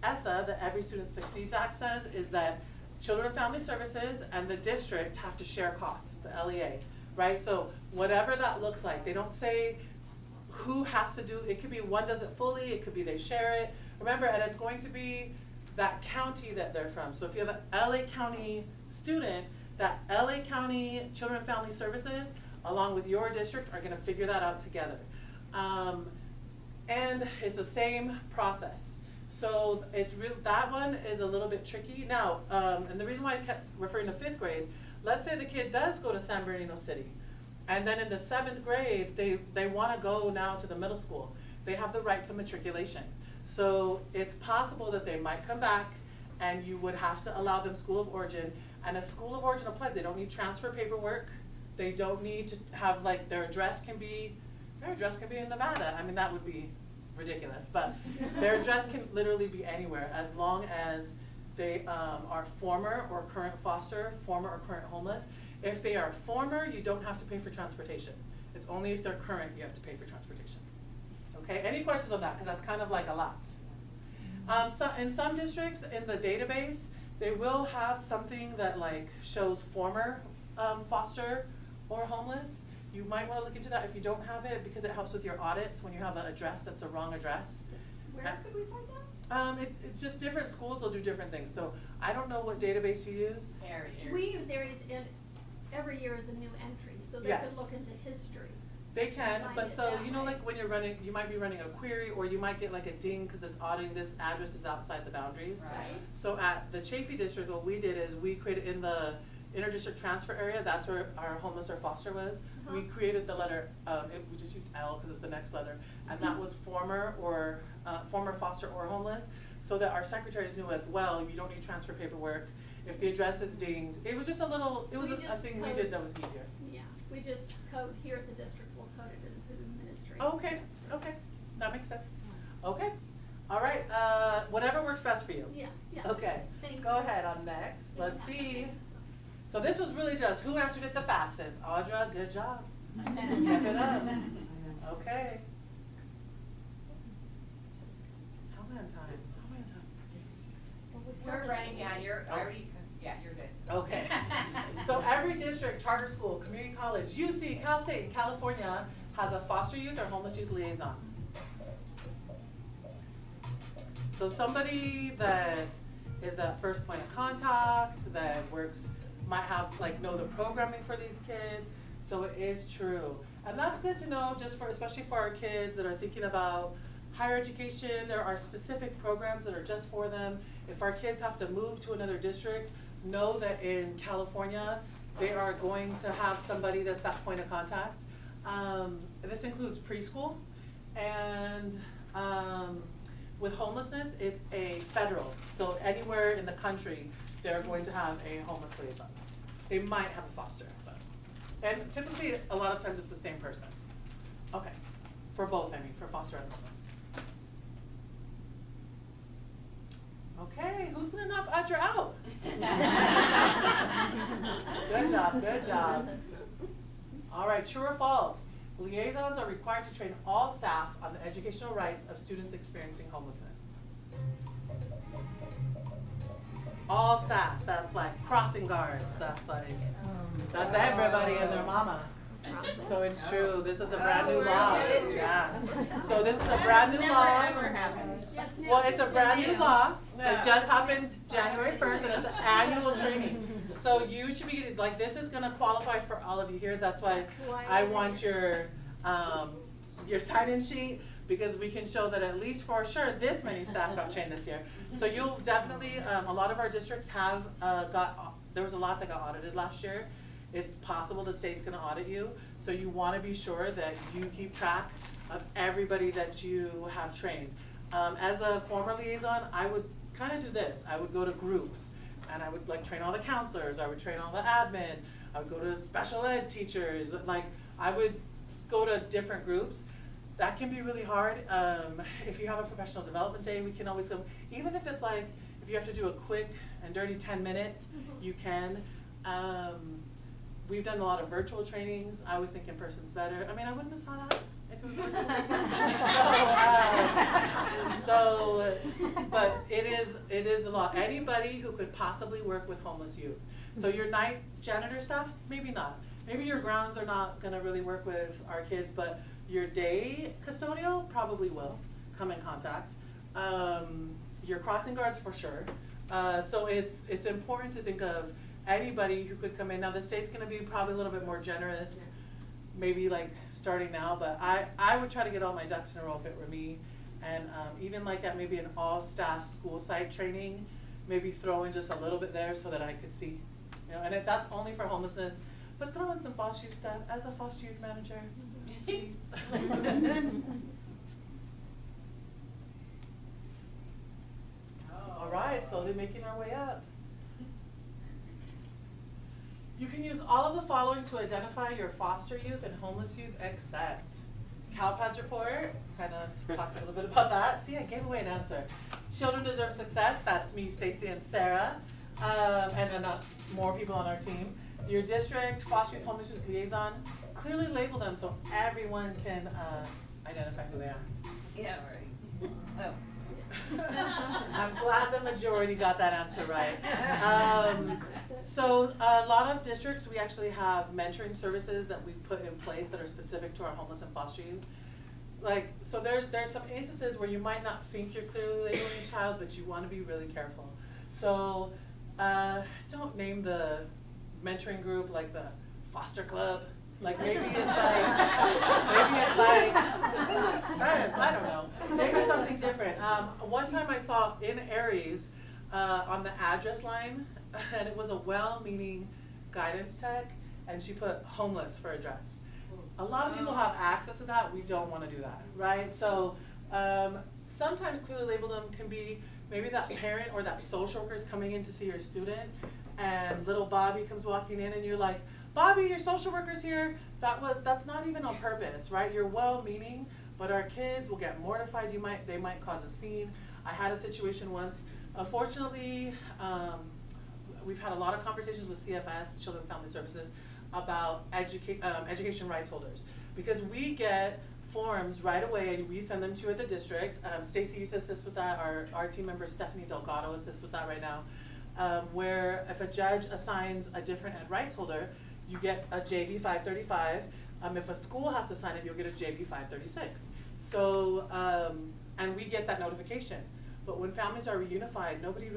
ESSA, the Every Student Succeeds Act, says is that Children and Family Services and the district have to share costs, the LEA, right? So whatever that looks like, they don't say who has to do, it could be one does it fully, it could be they share it. Remember, and it's going to be that county that they're from. So if you have an LA County student, that LA County Children and Family Services, along with your district, are gonna figure that out together. And it's the same process. So that one is a little bit tricky. Now, and the reason why I kept referring to 5th grade, let's say the kid does go to San Bernardino City, and then in the 7th grade, they wanna go now to the middle school. They have the right to matriculation. So it's possible that they might come back and you would have to allow them school of origin. And if school of origin applies, they don't need transfer paperwork. They don't need to have their address can be in Nevada. I mean, that would be ridiculous, but their address can literally be anywhere as long as they are former or current foster, former or current homeless. If they are former, you don't have to pay for transportation. It's only if they're current you have to pay for transportation. Okay, any questions on that? Because that's kind of like a lot. So in some districts in the database, they will have something that shows former foster or homeless. You might want to look into that if you don't have it, because it helps with your audits when you have an address that's a wrong address. Where could we find that? It's just different schools will do different things. So I don't know what database you use. We use Aries, and every year is a new entry, so they Yes. could look into history. They can, Find but it so, that you know, way. when you're running, you might be running a query, or you might get a ding because it's auditing this address is outside the boundaries. Right. So at the Chafee district, what we did is we created in the interdistrict transfer area, that's where our homeless or foster was. We created the letter, we just used L because it was the next letter, and that was former foster or homeless, so that our secretaries knew as well, you don't need transfer paperwork. If the address is dinged, it was just a thing we did that was easier. Yeah, we just code here at the district, we'll code it as an administrative. Okay, okay, that makes sense. Okay, all right, whatever works best for you. Yeah, yeah. Okay, Thank go you. ahead on next, let's see. So this was really just who answered it the fastest. Audra, good job. Kept it up. Okay. How am I on time? We're running, you're good. Okay. So every district, charter school, community college, UC, Cal State, and California has a foster youth or homeless youth liaison. So somebody that is that first point of contact, that might have know the programming for these kids. So it is true. And that's good to know, especially for our kids that are thinking about higher education. There are specific programs that are just for them. If our kids have to move to another district, know that in California, they are going to have somebody that's that point of contact. This includes preschool, and with homelessness, it's a federal. So anywhere in the country, they're going to have a homeless liaison. They might have a foster, and typically, a lot of times it's the same person. Okay, for both, I mean, for foster and homeless. Okay, who's gonna knock Audra out? Good job, good job. All right, true or false? Liaisons are required to train all staff on the educational rights of students experiencing homelessness. All staff, that's like crossing guards, that's everybody and their mama. So it's true, this is a brand new law. Yeah. So this is a brand new law. Well, it's a brand new law. It just happened January 1st and it's an annual training. So you should be, like, this is gonna qualify for all of you here. That's why I want your sign-in sheet, because we can show that at least for sure this many staff got trained this year. So you'll definitely, a lot of our districts have there was a lot that got audited last year. It's possible the state's gonna audit you, so you wanna be sure that you keep track of everybody that you have trained. As a former liaison, I would kinda do this. I would go to groups, and I would like train all the counselors, I would train all the admin, I would go to special ed teachers, like I would go to different groups. That can be really hard. If you have a professional development day, we can always go, even if it's like, if you have to do a quick and dirty 10-minute, you can. We've done a lot of virtual trainings. I always think in person's better. I mean, I wouldn't have saw that if it was virtual. But it is a lot. Anybody who could possibly work with homeless youth. So your night janitor stuff, maybe not. Maybe your grounds are not gonna really work with our kids, but your day custodial probably will come in contact. Your crossing guards for sure. So it's important to think of anybody who could come in. Now the state's gonna be probably a little bit more generous, maybe like starting now, but I would try to get all my ducks in a row if it were me. And even like at maybe an all staff school site training, maybe throw in just a little bit there so that I could see, you know, and if that's only for homelessness, but throw in some foster youth stuff as a foster youth manager. Please. All right, slowly making our way up. You can use all of the following to identify your foster youth and homeless youth except CalPADS report, kind of talked a little bit about that. See, I gave away an answer. Children deserve success, that's me, Stacy, and Sarah, and then more people on our team. Your district foster youth homeless youth liaison, clearly label them so everyone can identify who they are. Yeah, right. Oh. I'm glad the majority got that answer right. So a lot of districts, we actually have mentoring services that we put in place that are specific to our homeless and foster youth. Like, so there's some instances where you might not think you're clearly labeling a child, but you want to be really careful. So don't name the mentoring group like the foster club. Like maybe it's like friends, I don't know. Maybe something different. One time I saw in Aries on the address line, and it was a well-meaning guidance tech, and she put homeless for address. A lot of people have access to that. We don't want to do that, right? So sometimes clearly label them can be maybe that parent or that social worker is coming in to see your student, and little Bobby comes walking in, and you're like, Bobby, your social worker's here. That's not even on purpose, right? You're well-meaning, but our kids will get mortified. They might cause a scene. I had a situation once. Unfortunately, we've had a lot of conversations with CFS, Children and Family Services, about education rights holders, because we get forms right away and we send them to you at the district. Stacy used to assist with that. Our team member Stephanie Delgado assists with that right now, where if a judge assigns a different ed rights holder, you get a JB 535. If a school has to sign it, you'll get a JB 536. So, and we get that notification. But when families are reunified, nobody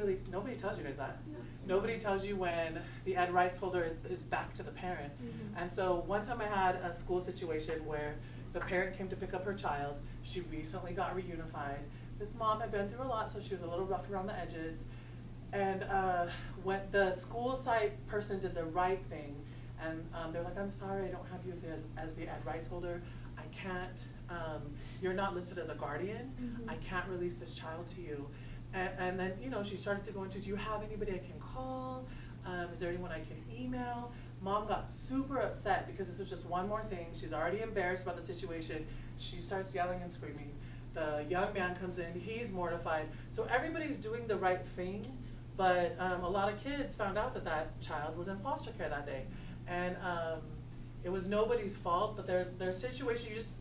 tells you guys that. No. Nobody tells you when the ed rights holder is back to the parent. Mm-hmm. And so one time I had a school situation where the parent came to pick up her child. She recently got reunified. This mom had been through a lot, so she was a little rough around the edges. And when the school site person did the right thing, and they're like, I'm sorry, I don't have you as the ed rights holder. I can't, you're not listed as a guardian. Mm-hmm. I can't release this child to you. And then, you know, she started to go into, do you have anybody I can call? Is there anyone I can email? Mom got super upset because this was just one more thing. She's already embarrassed about the situation. She starts yelling and screaming. The young man comes in, he's mortified. So everybody's doing the right thing, but a lot of kids found out that that child was in foster care that day. And it was nobody's fault, but there's situations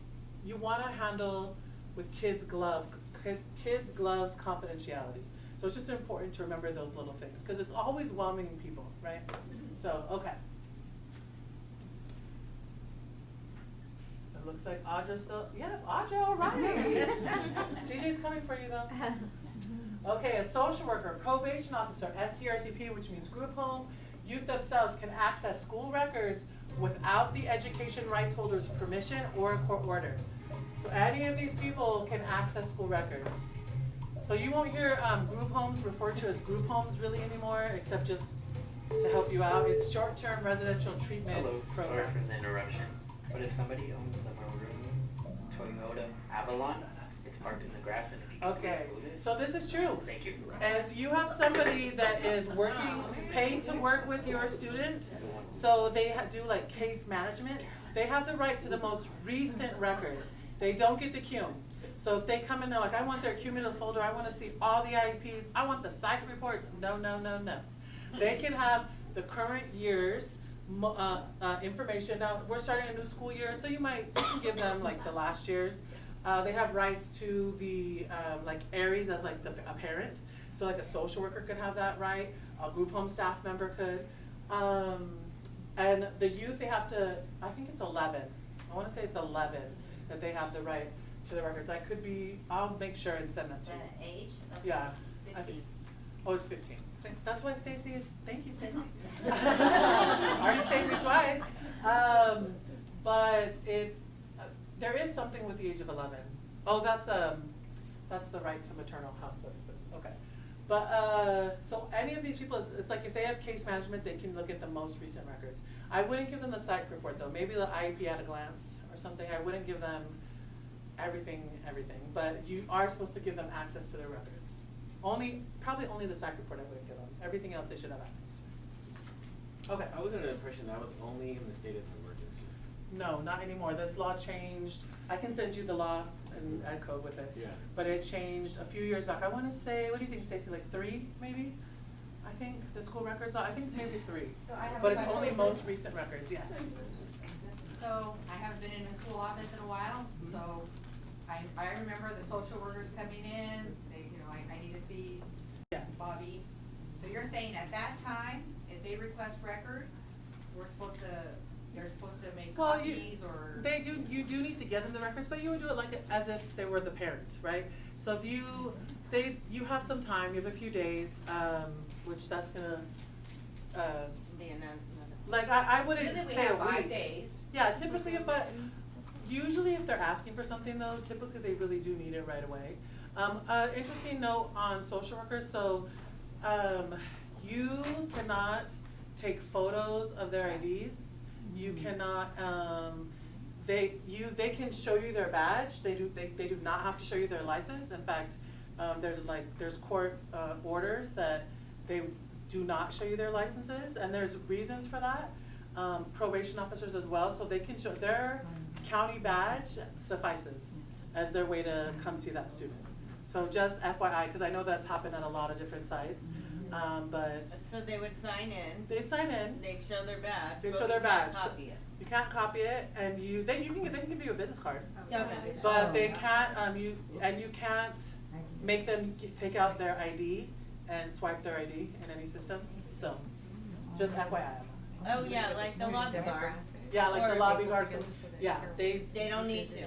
you want to handle with kids' gloves confidentiality. So it's just important to remember those little things, because it's always whelming people, right? So, okay. It looks like Audra's still, yeah, Audra, all right. CJ's coming for you though. Okay, a social worker, probation officer, SCRTP, which means group home, youth themselves can access school records without the education rights holder's permission or a court order. So any of these people can access school records. So you won't hear group homes referred to as group homes really anymore, except just to help you out. It's short-term residential treatment programs. Sorry for the interruption. But if somebody owns a maroon Toyota Avalon, it's parked in the grass and if you can Okay, move it. so this is true. Thank you. If you have somebody that is working, paid to work with your student, so they do like case management, they have the right to the most recent records. They don't get the cum. So if they come in, they're like, I want their cumulative folder, I want to see all the IEPs, I want the psych reports. No, no, no, no. They can have the current year's information. Now, we're starting a new school year, so you might give them like the last year's. They have rights to the like Aries as like a parent. So like a social worker could have that right, a group home staff member could. And the youth, they have to, I think it's 11. I want to say it's 11 that they have the right to the records. I could be, I'll make sure and send that to you. The age? Yeah. 15. Oh, it's 15. That's why Stacy is, thank you, Stacy. Already saved me twice. But it's, there is something with the age of 11. Oh, that's the right to maternal health services. Okay. But, so any of these people, it's like if they have case management, they can look at the most recent records. I wouldn't give them the psych report though. Maybe the IEP at a glance or something. I wouldn't give them everything, but you are supposed to give them access to their records. Probably only the psych report I wouldn't give them. Everything else they should have access to. Okay. I was under the impression that was only in the state of emergency. No, not anymore. This law changed. I can send you the law and add code with it. Yeah. But it changed a few years back. I want to say, what do you think, Stacey? Like 3, maybe? I think the school records law. I think maybe 3. So I have but a it's question. only most recent records. Yes. So I haven't been in a school office in a while, so I remember the social workers coming in, they, I need to see Bobby. So you're saying at that time, if they request records, they're supposed to make copies or? You do need to get them the records, but you would do it like as if they were the parents, right? So if you have some time, you have a few days, which that's gonna, like I wouldn't Usually we say have a 5 week. days. Yeah, typically, but usually if they're asking for something though, typically they really do need it right away. Interesting note on social workers, so you cannot take photos of their IDs. You cannot, they can show you their badge. They do not have to show you their license. In fact, there's court orders that they do not show you their licenses, and there's reasons for that. Probation officers as well, so they can show their county badge suffices as their way to come see that student. So just FYI, because I know that's happened at a lot of different sites, but. So they would sign in. They'd sign in. They'd show their badge. They'd show their badge. Copy it. You can't copy it, and they can give you a business card. Okay. But they can't, you can't make them take out their ID and swipe their ID in any systems. So, just FYI. Oh yeah, like the lobby bar. Yeah, like the lobby guards. Yeah, they don't need to.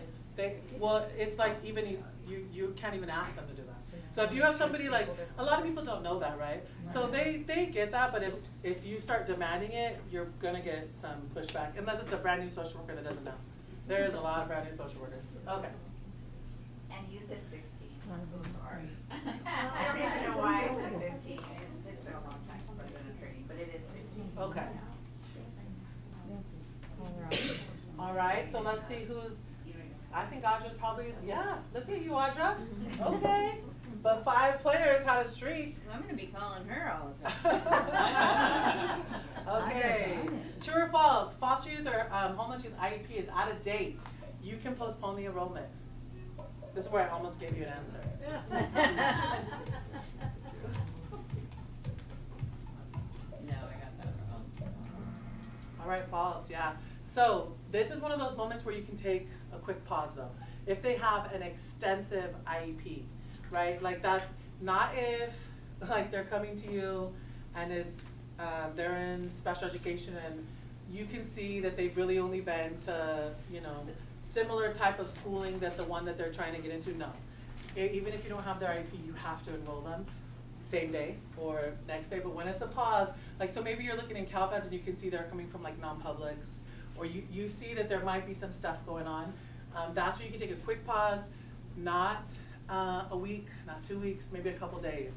Well, it's like even you can't even ask them to do that. So if you have somebody like, a lot of people don't know that, right? So they get that, but if you start demanding it, you're gonna get some pushback, unless it's a brand new social worker that doesn't know. There is a lot of brand new social workers. Okay. And youth is 16, I'm so sorry. I don't even know why. I said 15, it's been a long time since I've been in training, but it is 16. Okay. All right, so let's see who's, I think Audra probably, yeah, look at you, Audra. Okay, but 5 players had a streak. I'm gonna be calling her all the time. Okay, true or homeless youth IEP is out of date, you can postpone the enrollment. This is where I almost gave you an answer. All right, faults, yeah. So this is one of those moments where you can take a quick pause though. If they have an extensive IEP, right? Like that's not if like they're coming to you and it's they're in special education and you can see that they've really only been to, you know, similar type of schooling that the one that they're trying to get into, no. Even if you don't have their IEP, you have to enroll them same day or next day. But when it's a pause, like so maybe you're looking in CalPADS and you can see they're coming from like non-publics, or you see that there might be some stuff going on. That's where you can take a quick pause, not a week, not 2 weeks, maybe a couple days.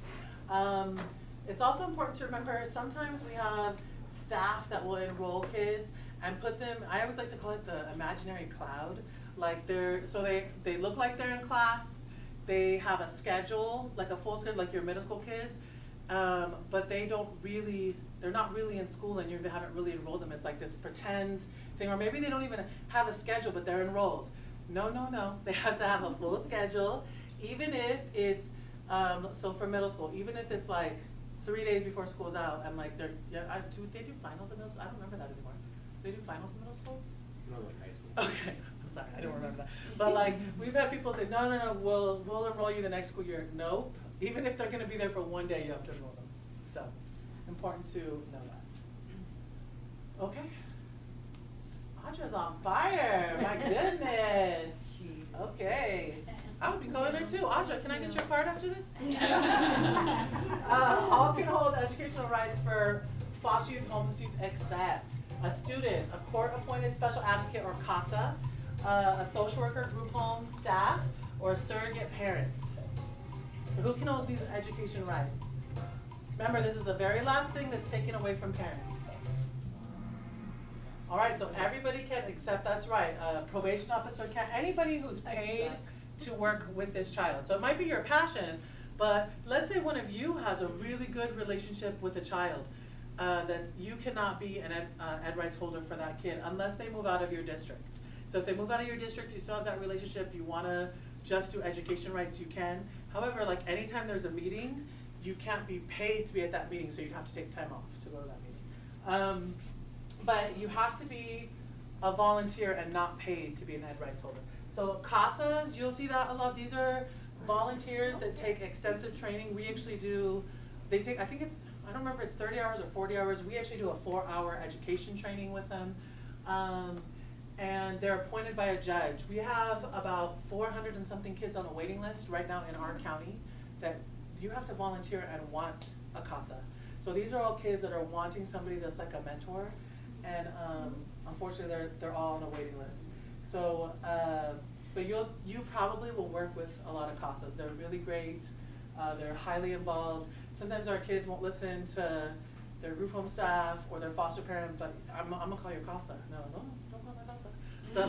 It's also important to remember sometimes we have staff that will enroll kids and put them, I always like to call it the imaginary cloud. Like they look like they're in class, they have a schedule, like a full schedule, like your middle school kids, but they're not really in school and you haven't really enrolled them. It's like this pretend thing, or maybe they don't even have a schedule, but they're enrolled. No, they have to have a full schedule, even if it's, so for middle school, even if it's like 3 days before school's out, I'm like, do they do finals in middle school? I don't remember that anymore. Do they do finals in middle schools? No, like high school. Okay, sorry, I don't remember that. But like, we've had people say, no, we'll enroll you the next school year. Nope, even if they're gonna be there for 1 day, you have to enroll them. So, important to know that. Okay. Audra's on fire, my goodness. Okay. I would be going there too. Audra, can I get your card after this? All can hold educational rights for foster youth, homeless youth, except a student, a court-appointed special advocate or CASA, a social worker, group home staff, or a surrogate parent. So who can hold these education rights? Remember, this is the very last thing that's taken away from parents. All right, so everybody can, except that's right, a probation officer can, anybody who's paid to work with this child. So it might be your passion, but let's say one of you has a really good relationship with a child. You cannot be an ed rights holder for that kid unless they move out of your district. So if they move out of your district, you still have that relationship, you wanna just do education rights, you can. However, like anytime there's a meeting, you can't be paid to be at that meeting, so you'd have to take time off to go to that meeting. But you have to be a volunteer and not paid to be an ed rights holder. So CASAs, you'll see that a lot. These are volunteers that take extensive training. We actually do, I don't remember if it's 30 hours or 40 hours. We actually do a 4-hour education training with them. And they're appointed by a judge. We have about 400 and something kids on a waiting list right now in our county that you have to volunteer and want a CASA. So these are all kids that are wanting somebody that's like a mentor. And unfortunately, they're all on a waiting list. So, but you probably will work with a lot of CASAs. They're really great. They're highly involved. Sometimes our kids won't listen to their group home staff or their foster parents. Like, I'm gonna call your CASA. No, don't call my CASA. So,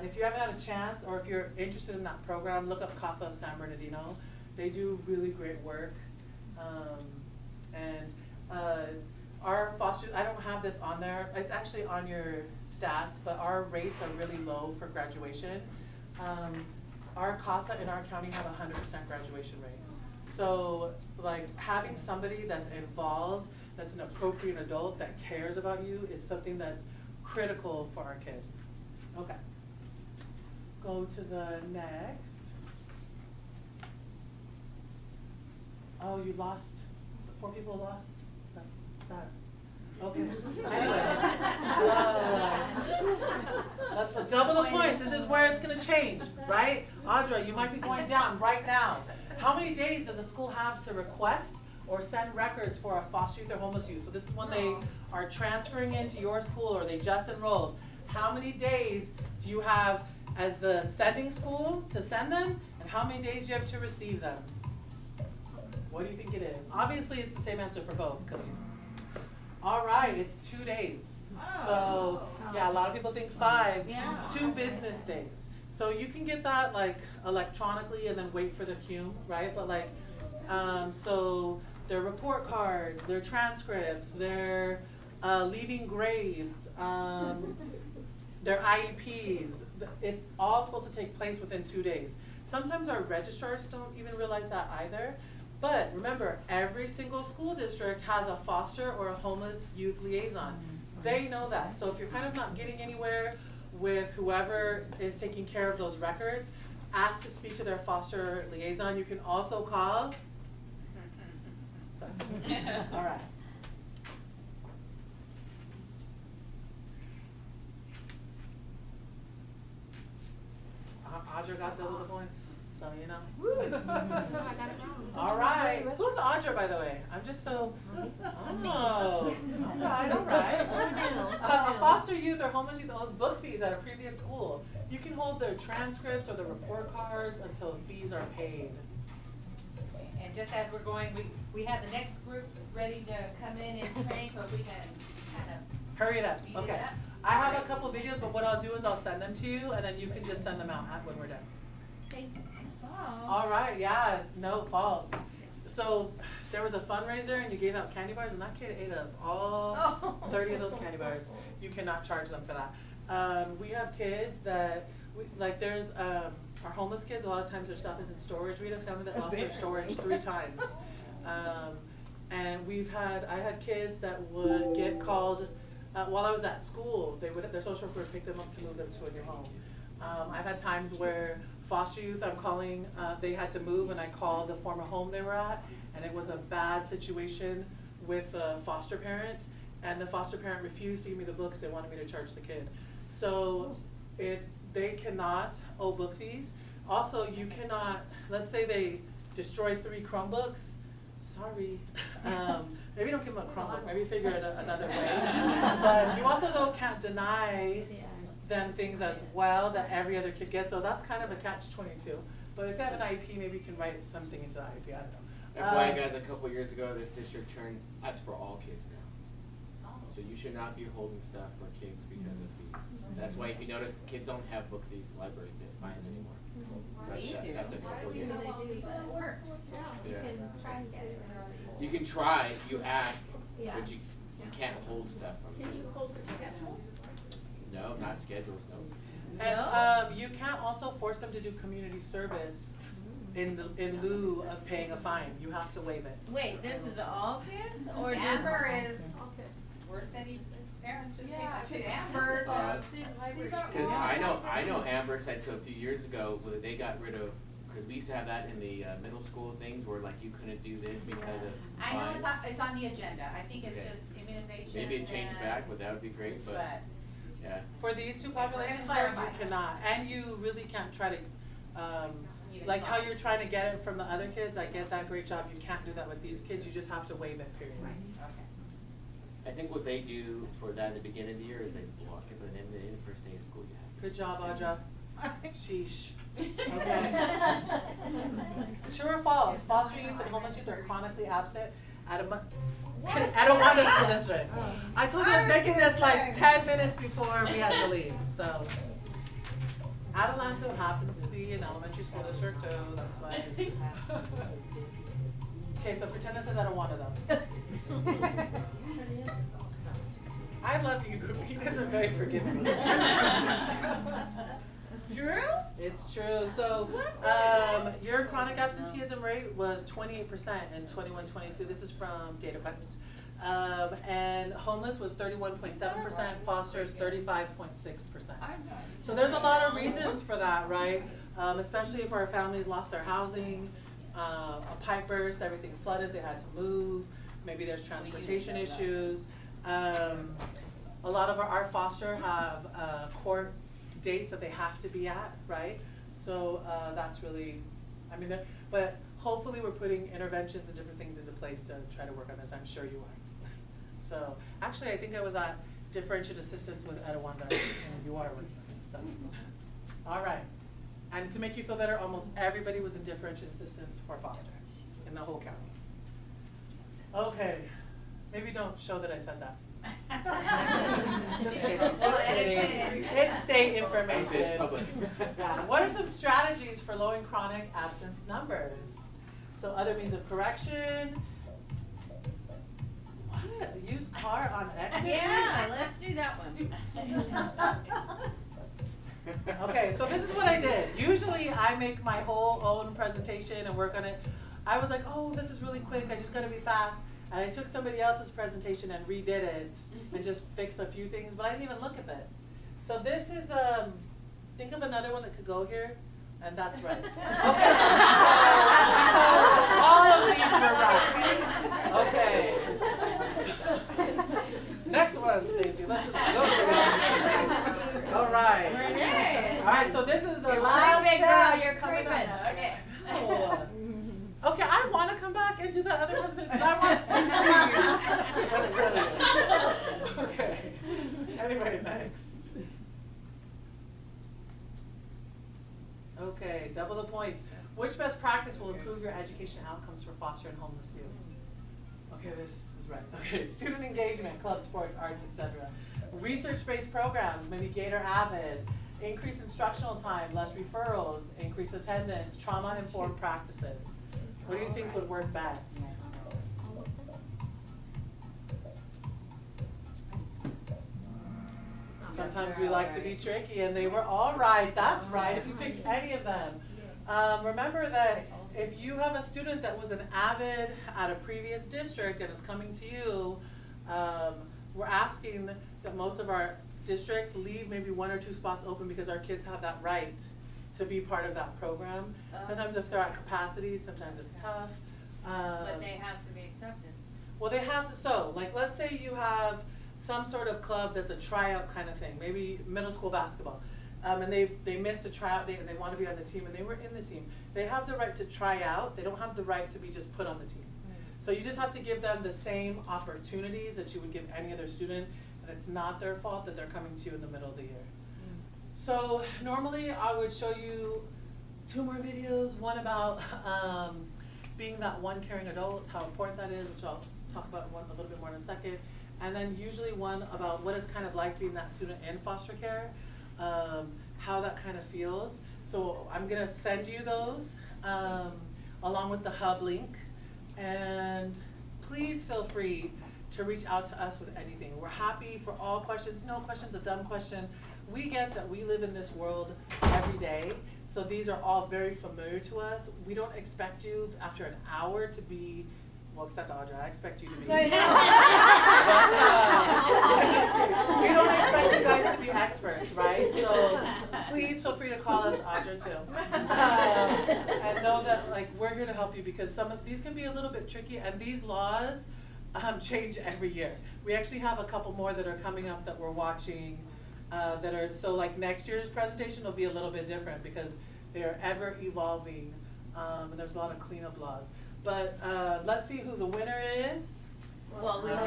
if you haven't had a chance, or if you're interested in that program, look up CASA of San Bernardino. They do really great work. Our foster, I don't have this on there, it's actually on your stats, but our rates are really low for graduation. Our CASA in our county have a 100% graduation rate. So like having somebody that's involved, that's an appropriate adult that cares about you is something that's critical for our kids. Okay. Go to the next. Oh, you lost, 4 people lost? That's sad. Okay. Anyway. That's for double the points. This is where it's going to change, right? Audra, you might be going down right now. How many days does a school have to request or send records for a foster youth or homeless youth? So this is when they are transferring into your school or they just enrolled. How many days do you have as the sending school to send them? And how many days do you have to receive them? What do you think it is? Obviously, it's the same answer for both. All right, it's 2 days. So, yeah, a lot of people think 5, 2 business days. So you can get that like electronically and then wait for the cum, right? But like, so their report cards, their transcripts, their leaving grades, their IEPs. It's all supposed to take place within 2 days. Sometimes our registrars don't even realize that either. But remember, every single school district has a foster or a homeless youth liaison. They know that. So if you're kind of not getting anywhere with whoever is taking care of those records, ask to speak to their foster liaison. You can also call. All right. Audra got the little points, so you know. All right. Who's Audra, by the way? I'm just so. Oh. All right. A foster youth or homeless youth owes book fees at a previous school. You can hold their transcripts or the report cards until fees are paid. And just as we're going, we have the next group ready to come in and train, so if we can kind of hurry it up. speed Okay. it up. I have a couple videos, but what I'll do is I'll send them to you, and then you can just send them out when we're done. Thank you. All right, yeah, no, false. So there was a fundraiser and you gave out candy bars and that kid ate up all 30 of those candy bars. You cannot charge them for that. We have kids that, like there's our homeless kids, a lot of times their stuff is in storage. We had a family that lost their storage 3 times. And I had kids that would get called, while I was at school, their social worker would pick them up to move them to a new home. I've had times where foster youth, I'm calling, they had to move and I called the former home they were at, and it was a bad situation with the foster parent, and the foster parent refused to give me the books. They wanted me to charge the kid. So they cannot owe book fees. Also, you cannot, let's say they destroyed 3 Chromebooks, sorry. Maybe don't give them a Chromebook, maybe figure it another way. But you also though can't deny them things as well that every other kid gets, so that's kind of a catch-22. But if you have an IEP, maybe you can write something into the IEP, I don't know. FYI guys, a couple years ago, this district turned, that's for all kids now. So you should not be holding stuff for kids because of fees. That's why if you notice, kids don't have book fees, library fines anymore. That's a couple years. Yeah. You can try, you ask, but you can't hold stuff from them. Can you hold it together? No, not schedules, no. And you can't also force them to do community service in lieu of paying a fine. You have to waive it. Wait, this is all kids or Amber just is, we're sending parents to Yeah. Amber. Because I know Amber said to a few years ago, where they got rid of, because we used to have that in the middle school things where like you couldn't do this because of I know fines. it's on the agenda. I think it's Okay. just immunization. Maybe it changed back, but that would be great, but yeah. For these 2 populations, you clarify. cannot. And you really can't try to, like how you're trying to get it from the other kids, I get that, great job. You can't do that with these kids. You just have to waive it, period. Okay. I think what they do for that at the beginning of the year is they block it, but then in the first day of school you have to. Good job, Audra. Sheesh. Okay. True or false? Foster youth and homeless youth are chronically absent at a Wanda school district. I told you I was making this like 10 minutes before we had to leave. So, Adelanto happens to be an elementary school district too. That's why. Okay, so pretend this is at a Wanda though. I love you. You guys are very forgiving. True? It's true. So your chronic absenteeism rate was 28% in 21-22. This is from DataQuest. And homeless was 31.7%, fosters 35.6%. So there's a lot of reasons for that, right? Especially if our families lost their housing, a pipe burst, everything flooded, they had to move. Maybe there's transportation issues. A lot of our foster have court dates that they have to be at, right? So that's really, I mean, but hopefully we're putting interventions and different things into place to try to work on this. I'm sure you are. So actually, I think I was at differentiated assistance with Etowanda, and you are with me. So, all right. And to make you feel better, almost everybody was in differentiated assistance for foster in the whole county. Okay, maybe don't show that I said that. Just kidding. Just kidding. It's state information. It's public. Yeah. What are some strategies for lowering chronic absence numbers? So other means of correction. What? Use car on exit? Yeah, let's do that one. Okay, so this is what I did. Usually I make my whole own presentation and work on it. I was like, oh, this is really quick, I just gotta be fast. And I took somebody else's presentation and redid it and just fixed a few things, but I didn't even look at this. So this is, think of another one that could go here, and that's right. Okay, so all of these were right. Okay. Next one, Stacy, let's just go through it. All right. Renee. All right, so this is the You're last creeping, girl, chance you're coming creeping. up. Okay. Oh. Okay, I want to come back and do the other question because I want to see what it really is. Okay. Anybody next? Okay, double the points. Which best practice will improve your education outcomes for foster and homeless youth? Okay, this is right. Okay, student engagement, club sports, arts, etc. Research-based programs, maybe Gator Avid. Increase instructional time, less referrals, increase attendance, trauma-informed practices. What do you think would work best? Sometimes we like to be tricky, and they were all right. That's right, if you picked any of them. Remember that if you have a student that was an avid at a previous district and is coming to you, we're asking that most of our districts leave maybe 1 or 2 spots open because our kids have that right to be part of that program. Sometimes if they're at capacity, sometimes it's tough. But they have to be accepted. Well, they have to, so, like, let's say you have some sort of club that's a tryout kind of thing, maybe middle school basketball, and they missed a tryout date and they want to be on the team and they were in the team. They have the right to try out, they don't have the right to be just put on the team. So you just have to give them the same opportunities that you would give any other student, and it's not their fault that they're coming to you in the middle of the year. So normally I would show you 2 more videos, one about being that one caring adult, how important that is, which I'll talk about a little bit more in a second. And then usually one about what it's kind of like being that student in foster care, how that kind of feels. So I'm gonna send you those along with the hub link. And please feel free to reach out to us with anything. We're happy for all questions. No question's a dumb question. We get that we live in this world every day, so these are all very familiar to us. We don't expect you after an hour to be, well, except Audra, I expect you to be. I know. We don't expect you guys to be experts, right? So please feel free to call us, Audra, too. And know that, like, we're here to help you because some of these can be a little bit tricky, and these laws change every year. We actually have a couple more that are coming up that we're watching that are, so like next year's presentation will be a little bit different because they are ever evolving, and there's a lot of cleanup laws. But let's see who the winner is. Well, we know.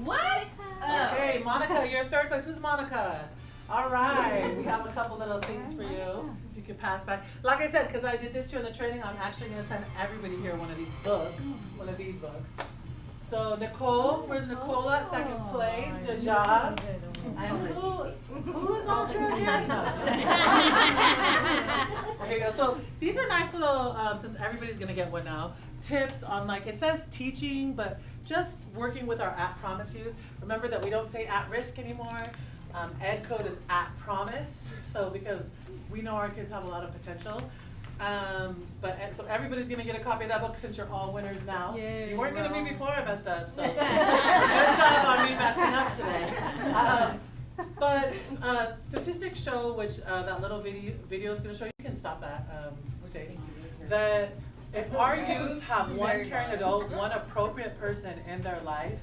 What? Okay, Monica, you're 3rd place. Who's Monica? All right, we have a couple little things for you. If you can pass back. Like I said, because I did this during the training, I'm actually going to send everybody here one of these books, So Nicole, where's Nicole at 2nd place? Good job. And who is Audra again? No. There you go. So these are nice little, since everybody's going to get one now, tips on, like, it says teaching, but just working with our at promise youth. Remember that we don't say at risk anymore. Ed code is at promise. So because we know our kids have a lot of potential. So everybody's gonna get a copy of that book since you're all winners now. Yay, you weren't gonna be well. before I messed up, so good job on me messing up today. But statistics show, which that little video is gonna show, you can stop that, Stace, that if our youth have one caring adult, one appropriate person in their life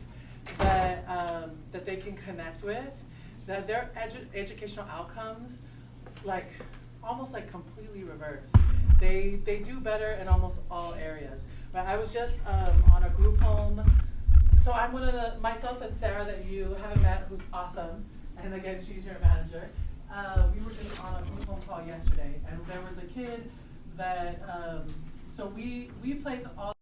that that they can connect with, that their educational outcomes, like, almost like completely reverse. They do better in almost all areas. But I was just on a group home. So I'm one of the, myself and Sarah that you haven't met, who's awesome, and again, she's your manager. We were just on a group home call yesterday, and there was a kid that, so we place all